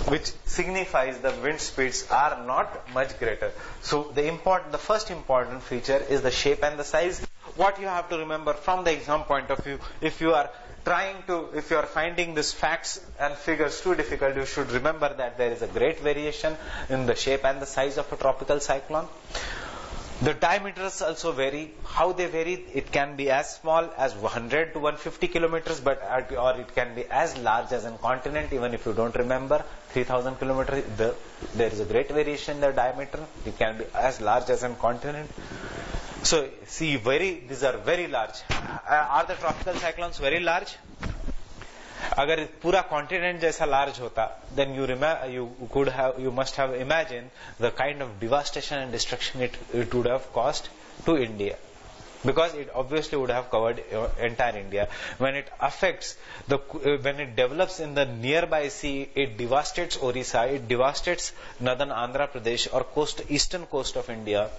which signifies the wind speeds are not much greater. So the first important feature is the shape and the size. What you have to remember from the exam point of view, if you are finding these facts and figures too difficult, you should remember that there is a great variation in the shape and the size of a tropical cyclone. The diameters also vary. How they vary? It can be as small as 100 to 150 kilometers, or it can be as large as a continent. Even if you don't remember 3000 kilometers, there is a great variation in the diameter. It can be as large as a continent. So see, these are very large. Are the tropical cyclones very large? अगर पूरा continent जैसा large होता, then you must have imagined the kind of devastation and destruction it would have caused to India, because it obviously would have covered entire India. When it develops in the nearby sea, it devastates Orissa, it devastates northern Andhra Pradesh or eastern coast of India,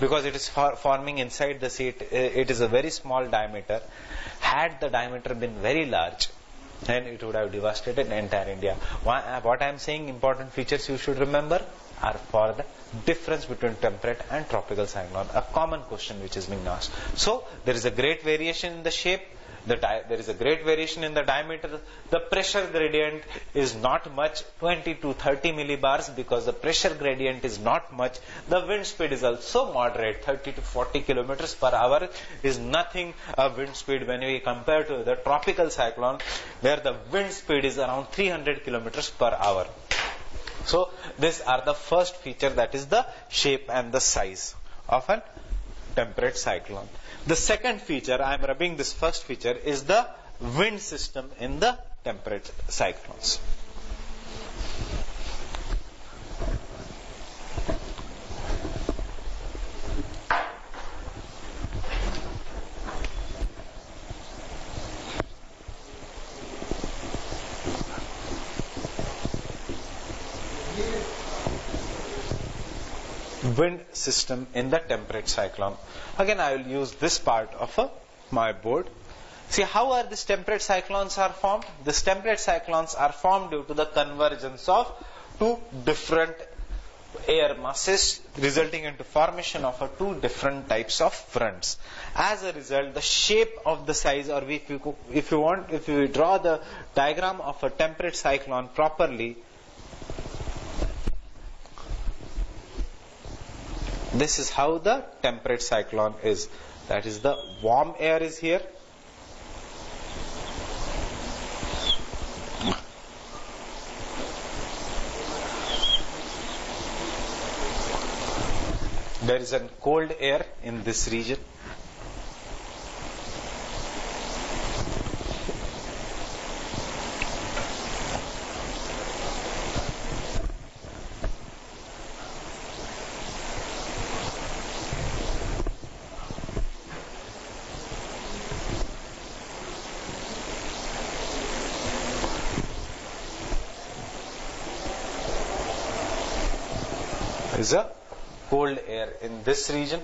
because it is forming inside the sea. It is a very small diameter. Had the diameter been very large, then it would have devastated entire India. What I am saying, important features you should remember are for the difference between temperate and tropical cyclone, a common question which is being asked. So there is a great variation in the shape, there is a great variation in the diameter. The pressure gradient is not much, 20 to 30 millibars, because the pressure gradient is not much. The wind speed is also moderate, 30 to 40 kilometers per hour is nothing a wind speed when we compare to the tropical cyclone, where the wind speed is around 300 kilometers per hour. So these are the first feature, that is the shape and the size of a temperate cyclone. The second feature, I am rubbing this first feature, is the wind system in the temperate cyclones. Wind system in the temperate cyclone. Again, I will use this part of my board. See how are these temperate cyclones are formed? These temperate cyclones are formed due to the convergence of two different air masses, resulting into formation of two different types of fronts. As a result, the shape of the size, or if you draw the diagram of a temperate cyclone properly, this is how the temperate cyclone is. That is, the warm air is here. There is a cold air in this region. Is a cold air in this region.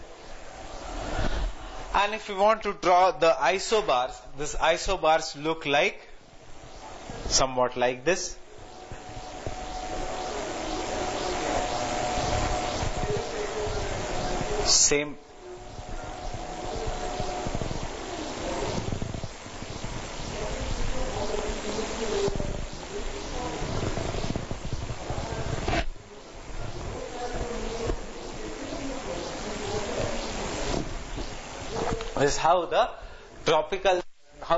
And if you want to draw the isobars, these isobars look like somewhat like this. Same. This is how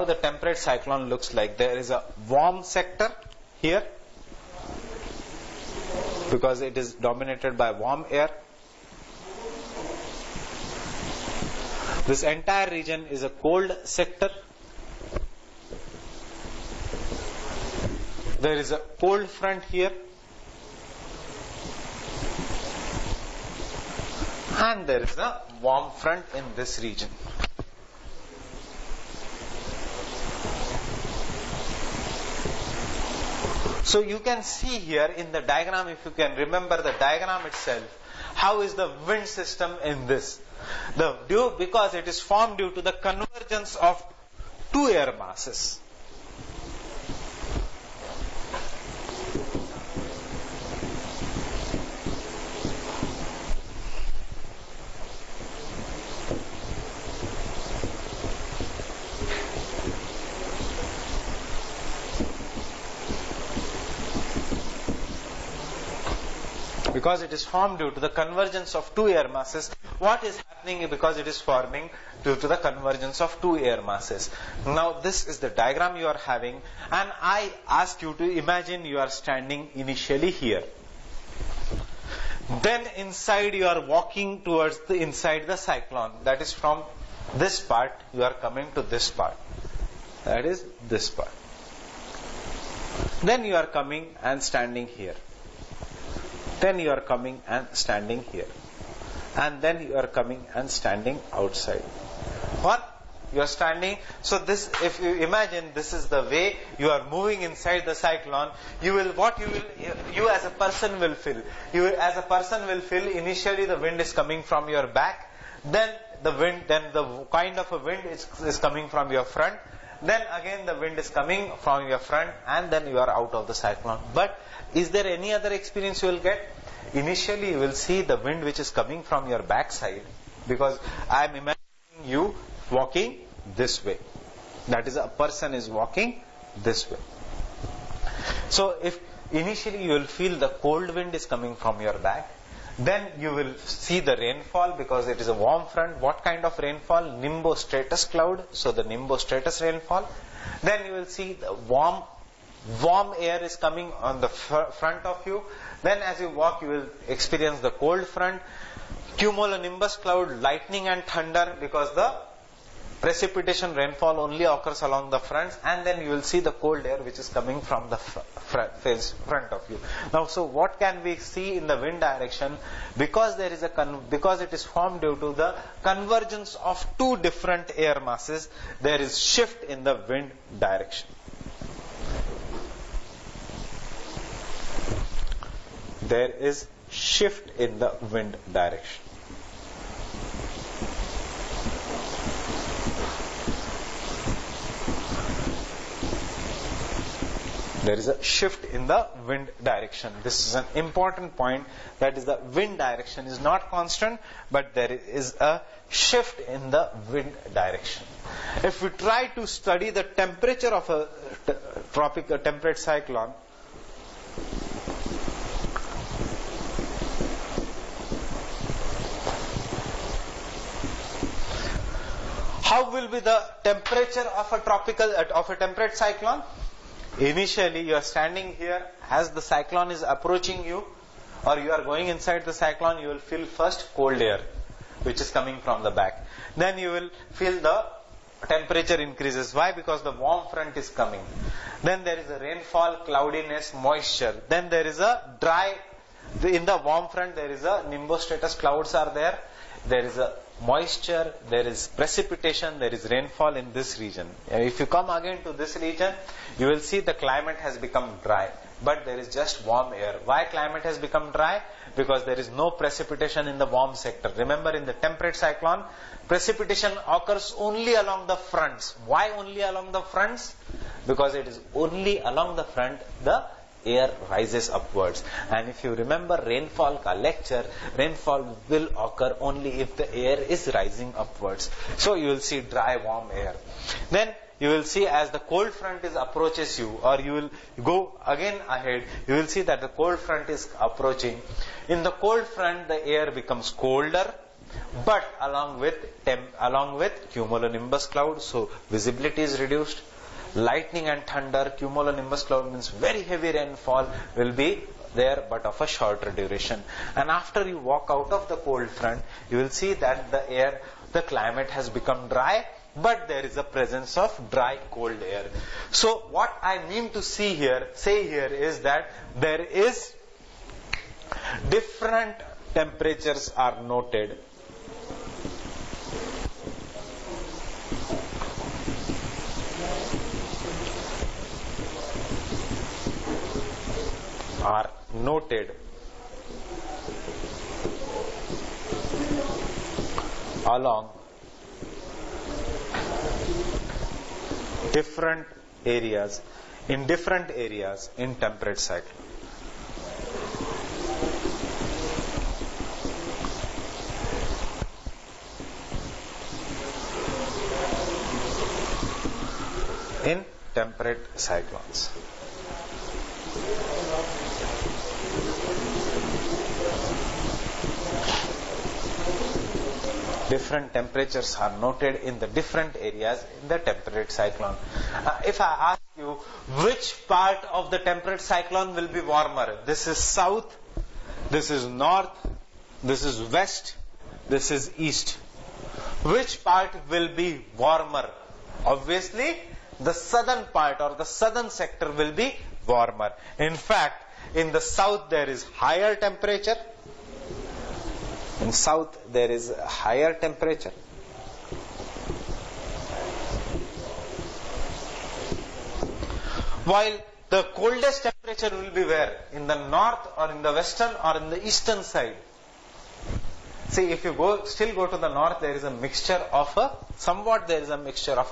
the temperate cyclone looks like. There is a warm sector here, because it is dominated by warm air. This entire region is a cold sector. there is a cold front here, and there is a warm front in this region. So you can see here in the diagram, if you can remember the diagram itself, how is the wind system in this? Because it is formed due to the convergence of two air masses. Because it is formed due to the convergence of two air masses. What is happening because it is forming due to the convergence of two air masses? Now this is the diagram you are having, and I ask you to imagine you are standing initially here. Then inside you are walking towards the inside the cyclone. That is from this part you are coming to this part. That is this part. Then you are coming and standing here. Then you are coming and standing here. And then you are coming and standing outside. Or you are standing, so this, if you imagine this is the way you are moving inside the cyclone, you as a person will feel. You as a person will feel initially the wind is coming from your back, then the kind of a wind is coming from your front, then again the wind is coming from your front, and then you are out of the cyclone. But is there any other experience you will get? Initially you will see the wind which is coming from your backside, because I am imagining you walking this way. That is, a person is walking this way. So if initially you will feel the cold wind is coming from your back, then you will see the rainfall because it is a warm front. What kind of rainfall? Nimbostratus cloud. So the nimbostratus rainfall. Then you will see the warm air is coming on the front of you. Then as you walk you will experience the cold front, cumulonimbus cloud, lightning and thunder, because the precipitation rainfall only occurs along the fronts, and then you will see the cold air which is coming from the front of you. Now, so what can we see in the wind direction? Because there is because it is formed due to the convergence of two different air masses, there is shift in the wind direction. There is shift in the wind direction. There is a shift in the wind direction. This is an important point. That is, the wind direction is not constant, but there is a shift in the wind direction. If we try to study the temperature of a tropical temperate cyclone, how will be the temperature of a temperate cyclone? Initially you are standing here, as the cyclone is approaching you, or you are going inside the cyclone, you will feel first cold air which is coming from the back. Then you will feel the temperature increases. Why? Because the warm front is coming. Then there is a rainfall, cloudiness, moisture. Then there is a dry, in the warm front there is a nimbostratus clouds are there. There is a moisture, there is precipitation, there is rainfall in this region. And if you come again to this region, you will see the climate has become dry, but there is just warm air. Why climate has become dry? Because there is no precipitation in the warm sector. Remember, in the temperate cyclone, precipitation occurs only along the fronts. Why only along the fronts? Because it is only along the front the air rises upwards. And if you remember rainfall lecture, rainfall will occur only if the air is rising upwards. So you will see dry warm air. Then you will see as the cold front approaches you, or you will go again ahead, you will see that the cold front is approaching. In the cold front the air becomes colder, but along with cumulonimbus cloud, so visibility is reduced. Lightning and thunder, cumulonimbus cloud means very heavy rainfall will be there, but of a shorter duration. And after you walk out of the cold front, you will see that the climate has become dry, but there is a presence of dry cold air. So what I mean to say here is that there is different temperatures are noted along different areas in temperate cycle. In temperate cyclones. Different temperatures are noted in the different areas in the temperate cyclone. If I ask you which part of the temperate cyclone will be warmer, this is south, this is north, this is west, this is east. Which part will be warmer? Obviously, the southern part or the southern sector will be warmer. In fact, in the south there is higher temperature. In south there is a higher temperature. While the coldest temperature will be where? In the north or in the western or in the eastern side. See, if you still go to the north, there is a mixture of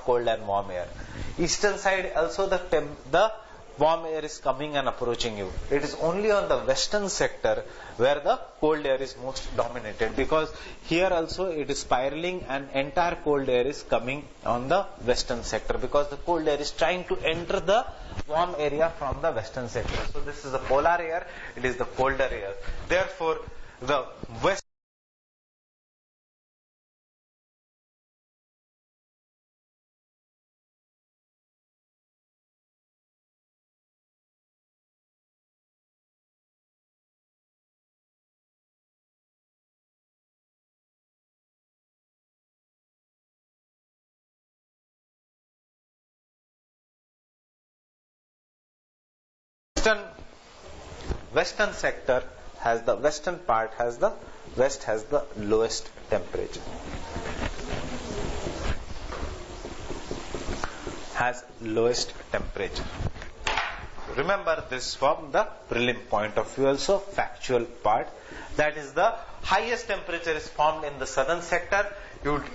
cold and warm air. Eastern side also the warm air is coming and approaching you. It is only on the western sector where the cold air is most dominated, because here also it is spiraling and entire cold air is coming on the western sector, because the cold air is trying to enter the warm area from the western sector. So this is the polar air, it is the colder air. Therefore, the west western sector has the western part has the lowest temperature. Remember this from the prelim point of view, also factual part. That is, the highest temperature is formed in the southern sector.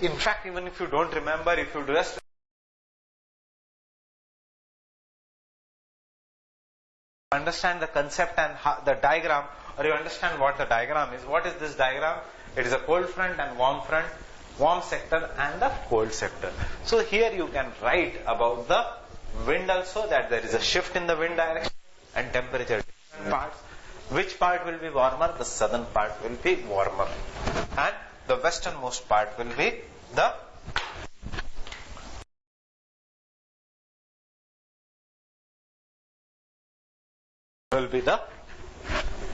In fact, even if you don't remember, if you just understand the concept and the diagram, or you understand what the diagram is. What is this diagram? It is a cold front and warm sector and the cold sector. So here you can write about the wind also, that there is a shift in the wind direction and temperature. Parts. Which part will be warmer? The southern part will be warmer, and the westernmost part will be the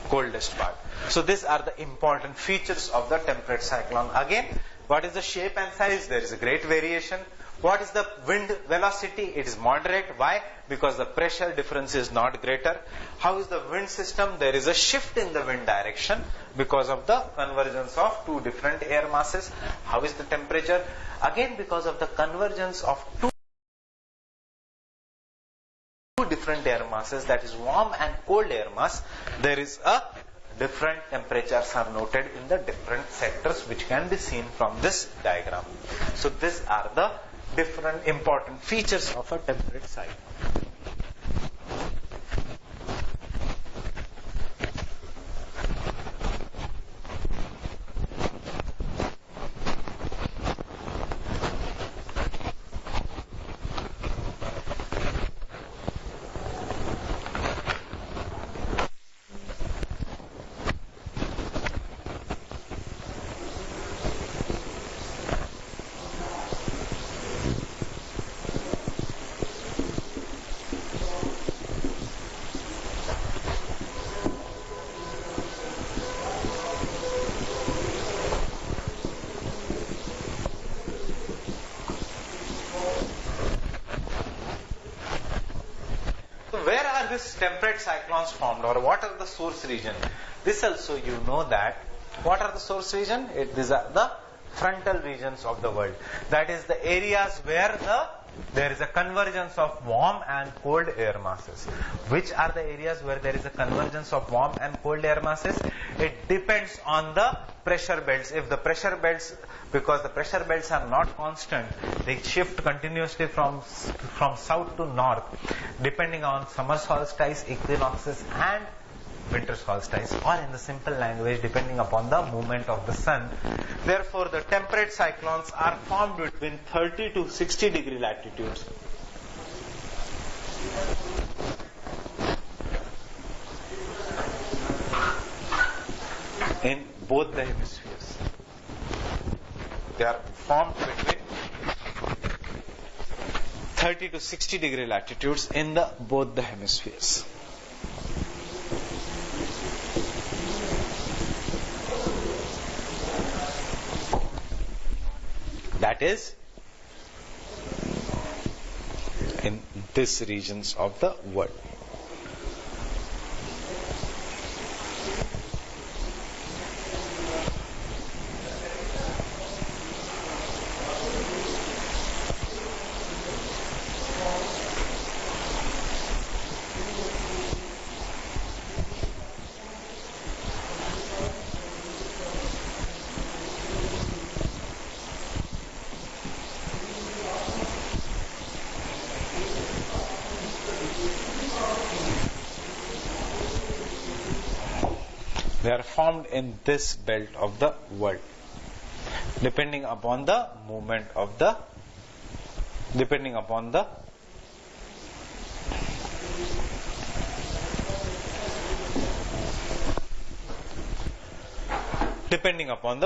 coldest part. So these are the important features of the temperate cyclone. Again, what is the shape and size? There is a great variation. What is the wind velocity? It is moderate. Why? Because the pressure difference is not greater. How is the wind system? There is a shift in the wind direction because of the convergence of two different air masses. How is the temperature? Again, because of the convergence of two different air masses, that is warm and cold air mass, there is a different temperatures are noted in the different sectors, which can be seen from this diagram. So these are the different important features of a temperate cycle. are these temperate cyclones formed, or what are the source region? This also you know that. What are the source region? These are the frontal regions of the world. That is the areas where there is a convergence of warm and cold air masses. Which are the areas where there is a convergence of warm and cold air masses? It depends on the pressure belts. If the pressure belts, because the pressure belts are not constant, they shift continuously from south to north, depending on summer solstice, equinoxes, and winter solstice, or in the simple language, depending upon the movement of the sun. Therefore, the temperate cyclones are formed between 30 to 60 degree latitudes. In both the hemispheres. They are formed between 30 to 60 degree latitudes in both the hemispheres. That is in these regions of the world. They are formed in this belt of the world, depending upon the movement of the depending upon the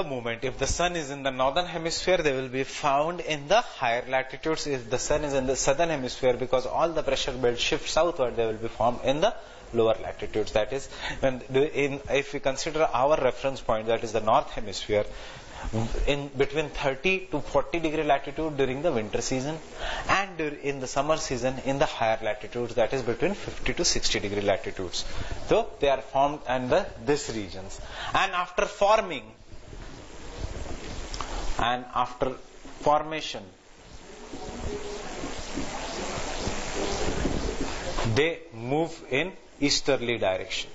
movement. If the sun is in the northern hemisphere, they will be found in the higher latitudes. If the sun is in the southern hemisphere, because all the pressure belts shift southward, they will be formed in the lower latitudes. That is, if we consider our reference point, that is the north hemisphere, in between 30 to 40 degree latitude during the winter season, and in the summer season in the higher latitudes, that is between 50 to 60 degree latitudes. So they are formed under these regions, and after formation, they move in easterly direction.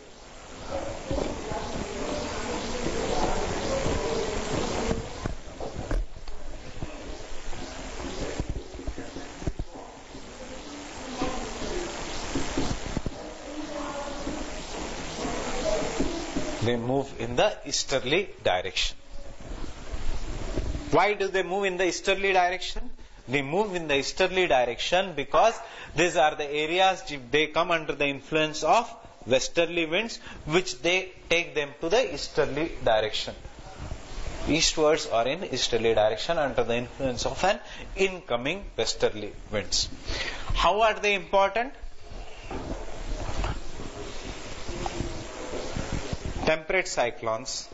They move in the easterly direction. Why do they move in the easterly direction? They move in the easterly direction because these are the areas, they come under the influence of westerly winds, which they take them to the easterly direction. Eastwards or in easterly direction under the influence of an incoming westerly winds. How are they important? Temperate cyclones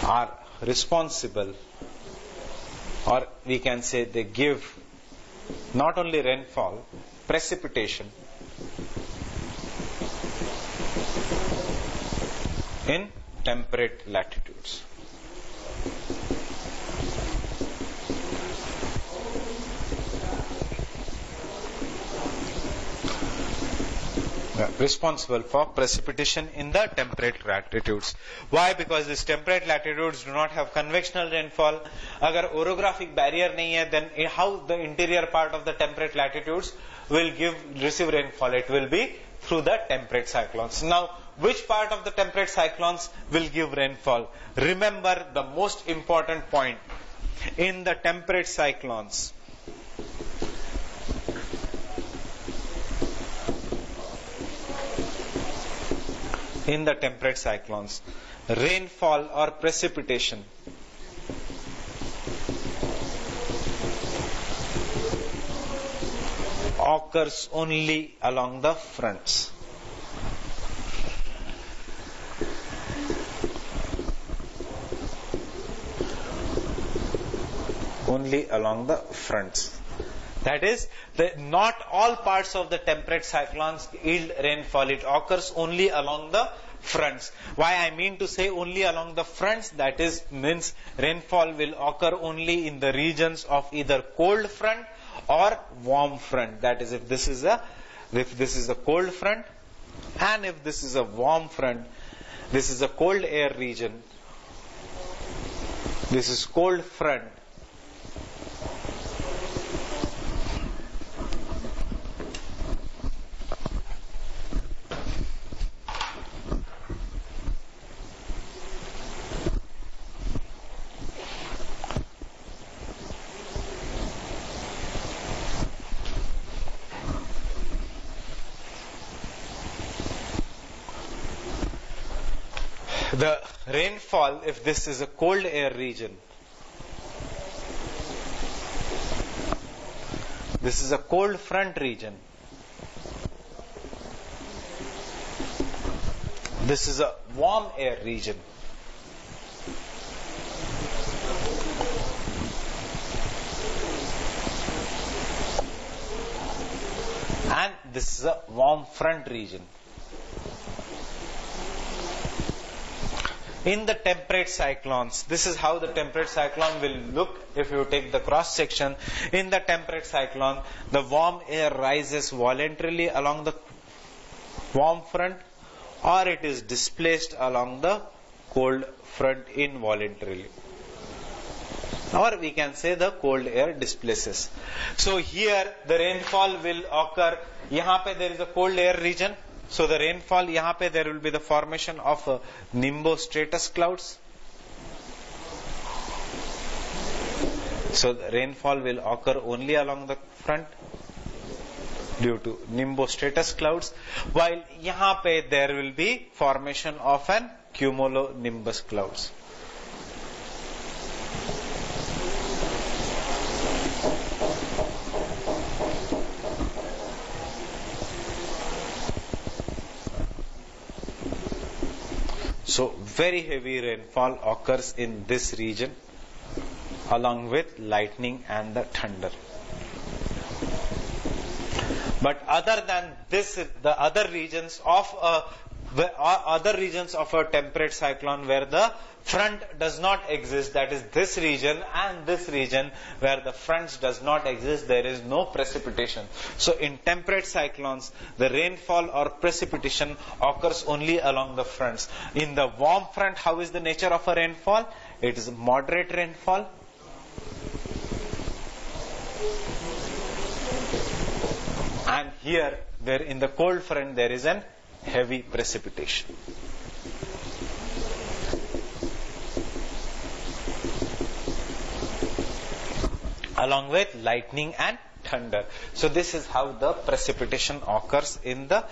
are responsible, or we can say they give not only rainfall, precipitation in temperate latitudes. Responsible for precipitation in the temperate latitudes. Why? Because these temperate latitudes do not have convectional rainfall. Agar orographic barrier nahi hai, then how the interior part of the temperate latitudes will receive rainfall? It will be through the temperate cyclones. Now, which part of the temperate cyclones will give rainfall? Remember the most important point. In the temperate cyclones, rainfall or precipitation occurs only along the fronts. Only along the fronts. That is, not all parts of the temperate cyclones yield rainfall. It occurs only along the fronts. Why I mean to say only along the fronts, that is, means rainfall will occur only in the regions of either cold front or warm front. That is, if this is a cold front and if this is a warm front, this is a cold air region, this is cold front. The rainfall, if this is a cold air region, this is a cold front region, this is a warm air region, and this is a warm front region. In the temperate cyclones, this is how the temperate cyclone will look if you take the cross section. In the temperate cyclone, the warm air rises voluntarily along the warm front, or it is displaced along the cold front involuntarily. Or we can say the cold air displaces. So here the rainfall will occur. Yahan pe there is a cold air region. So the rainfall, yahan pe there will be the formation of nimbostratus clouds. So the rainfall will occur only along the front due to nimbostratus clouds, while yahan pe there will be formation of an cumulonimbus clouds. So very heavy rainfall occurs in this region along with lightning and the thunder. But other than this, the other regions of a temperate cyclone where the front does not exist, that is this region and this region where the fronts does not exist, there is no precipitation. So in temperate cyclones, the rainfall or precipitation occurs only along the fronts. In the warm front, how is the nature of a rainfall? It is moderate rainfall. And here, where in the cold front, there is an heavy precipitation. Along with lightning and thunder. So this is how the precipitation occurs in the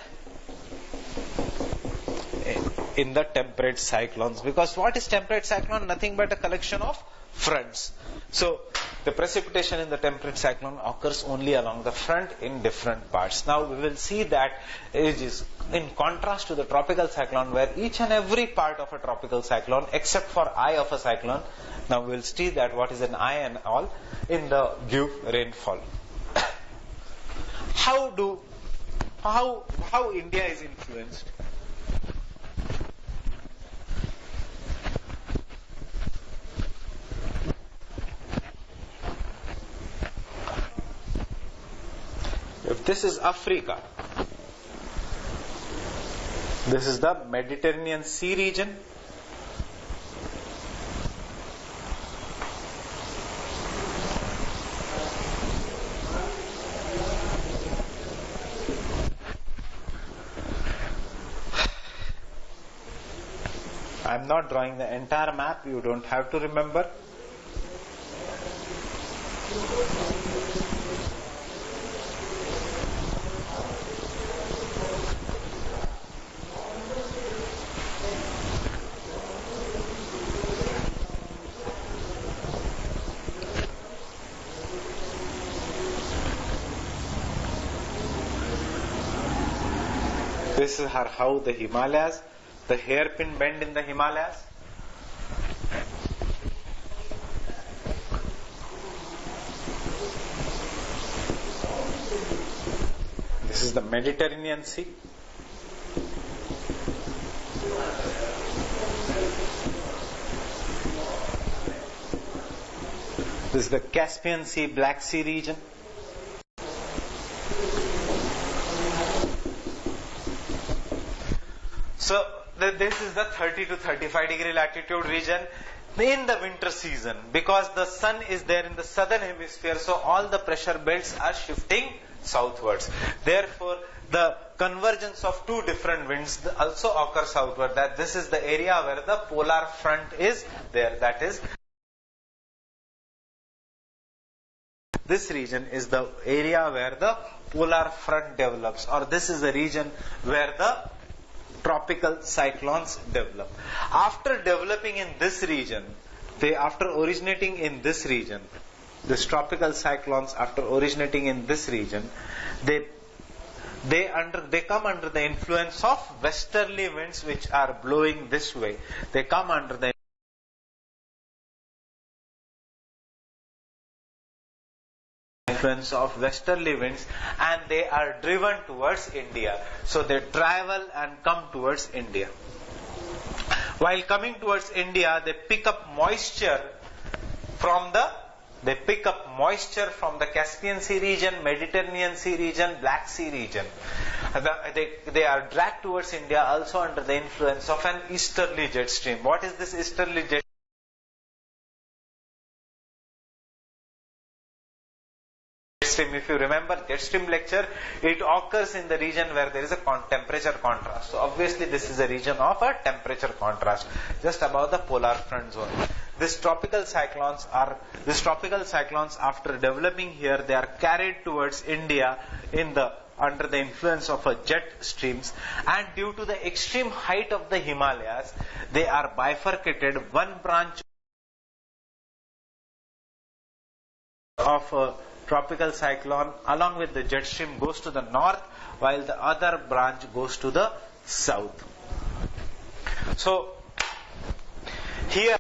temperate cyclones. Because what is temperate cyclone? Nothing but a collection of fronts. So the precipitation in the temperate cyclone occurs only along the front in different parts. Now we will see that it is in contrast to the tropical cyclone, where each and every part of a tropical cyclone except for eye of a cyclone. Now we will see that what is an eye and all in the give rainfall. How India is influenced? If this is Africa, this is the Mediterranean Sea region. I am not drawing the entire map, you don't have to remember. This is how the Himalayas, the hairpin bend in the Himalayas. This is the Mediterranean Sea. This is the Caspian Sea, Black Sea region. So this is the 30 to 35 degree latitude region in the winter season, because the sun is there in the southern hemisphere, so all the pressure belts are shifting southwards. Therefore, the convergence of two different winds also occurs southward. That this is the area where the polar front is there. That is, this region is the area where the polar front develops, or this is the region where the tropical cyclones develop. After developing in this region, after originating in this region, this tropical cyclones, after originating in this region, they come under the influence of westerly winds which are blowing this way. They come under the influence of westerly winds, and they are driven towards India. So they travel and come towards India. While coming towards India, they pick up moisture from the Caspian Sea region, Mediterranean Sea region, Black Sea region. They are dragged towards India also under the influence of an easterly jet stream. What is this easterly jet stream? If you remember jet stream lecture, it occurs in the region where there is a temperature contrast. So obviously this is a region of a temperature contrast, just above the polar front zone. These tropical cyclones, after developing here, they are carried towards India under the influence of a jet streams, and due to the extreme height of the Himalayas, they are bifurcated. One branch of a tropical cyclone along with the jet stream goes to the north, while the other branch goes to the south. So here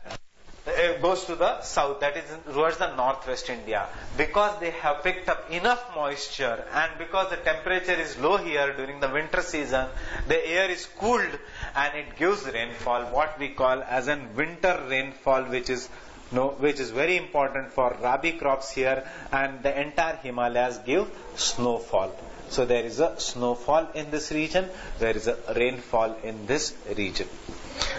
it goes to the south, that is towards the northwest India. Because they have picked up enough moisture, and because the temperature is low here during the winter season, the air is cooled and it gives rainfall, what we call as an winter rainfall, which is very important for rabi crops here, and the entire Himalayas give snowfall. So there is a snowfall in this region, there is a rainfall in this region.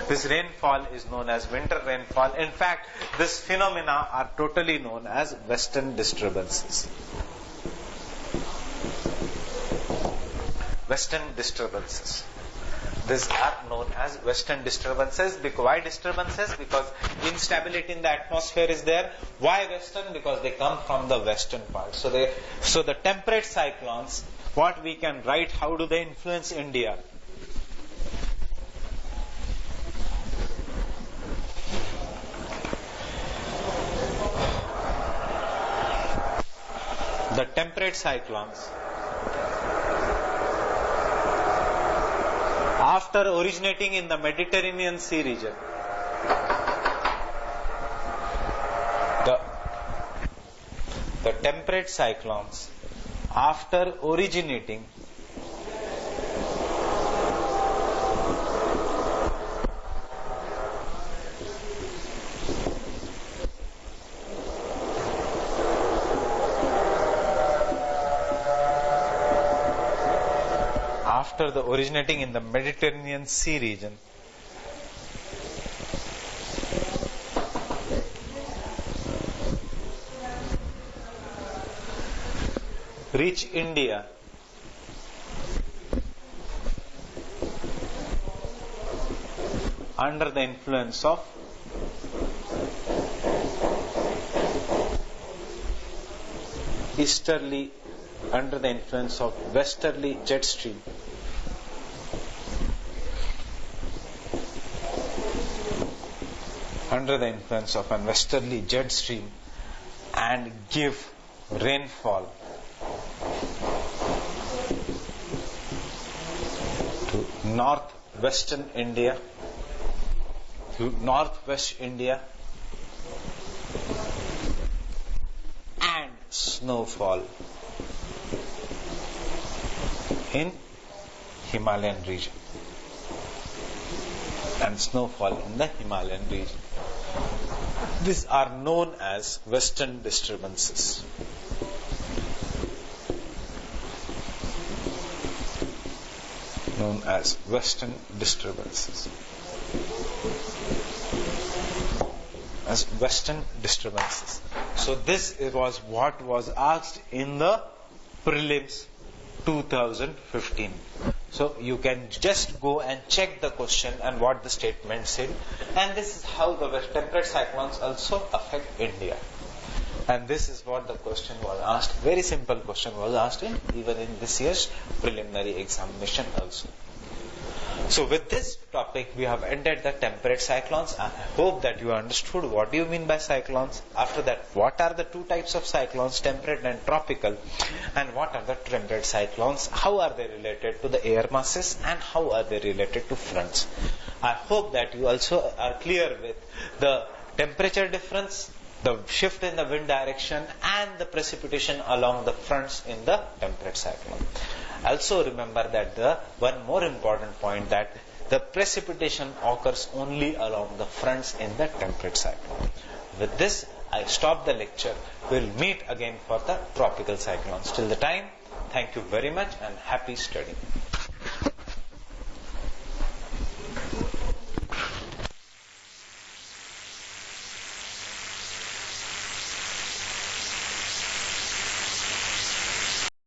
This rainfall is known as winter rainfall. In fact, this phenomena are totally known as western disturbances. Western disturbances. These are known as western disturbances. Why disturbances? Because instability in the atmosphere is there. Why western? Because they come from the western part. So the temperate cyclones, what we can write, how do they influence India? The temperate cyclones, after originating in the Mediterranean Sea region, the temperate cyclones, after originating in the Mediterranean Sea region, reach India, under the influence of westerly jet stream. Under the influence of an westerly jet stream, and give rainfall to northwest India, and snowfall. in Himalayan region and snowfall in the Himalayan region. These are known as western disturbances. Known as western disturbances. As western disturbances. So this was what was asked in the prelims 2015. So you can just go and check the question and what the statement said. And this is how the temperate cyclones also affect India. And this is what the question was asked. Very simple question was asked even in this year's preliminary examination also. So with this topic, we have ended the temperate cyclones. I hope that you understood what do you mean by cyclones. After that, what are the two types of cyclones, temperate and tropical, and what are the temperate cyclones, how are they related to the air masses, and how are they related to fronts. I hope that you also are clear with the temperature difference, the shift in the wind direction, and the precipitation along the fronts in the temperate cyclone. Also remember that the one more important point, that the precipitation occurs only along the fronts in the temperate cyclone. With this, I stop the lecture. We'll meet again for the tropical cyclones. Till the time, thank you very much and happy studying.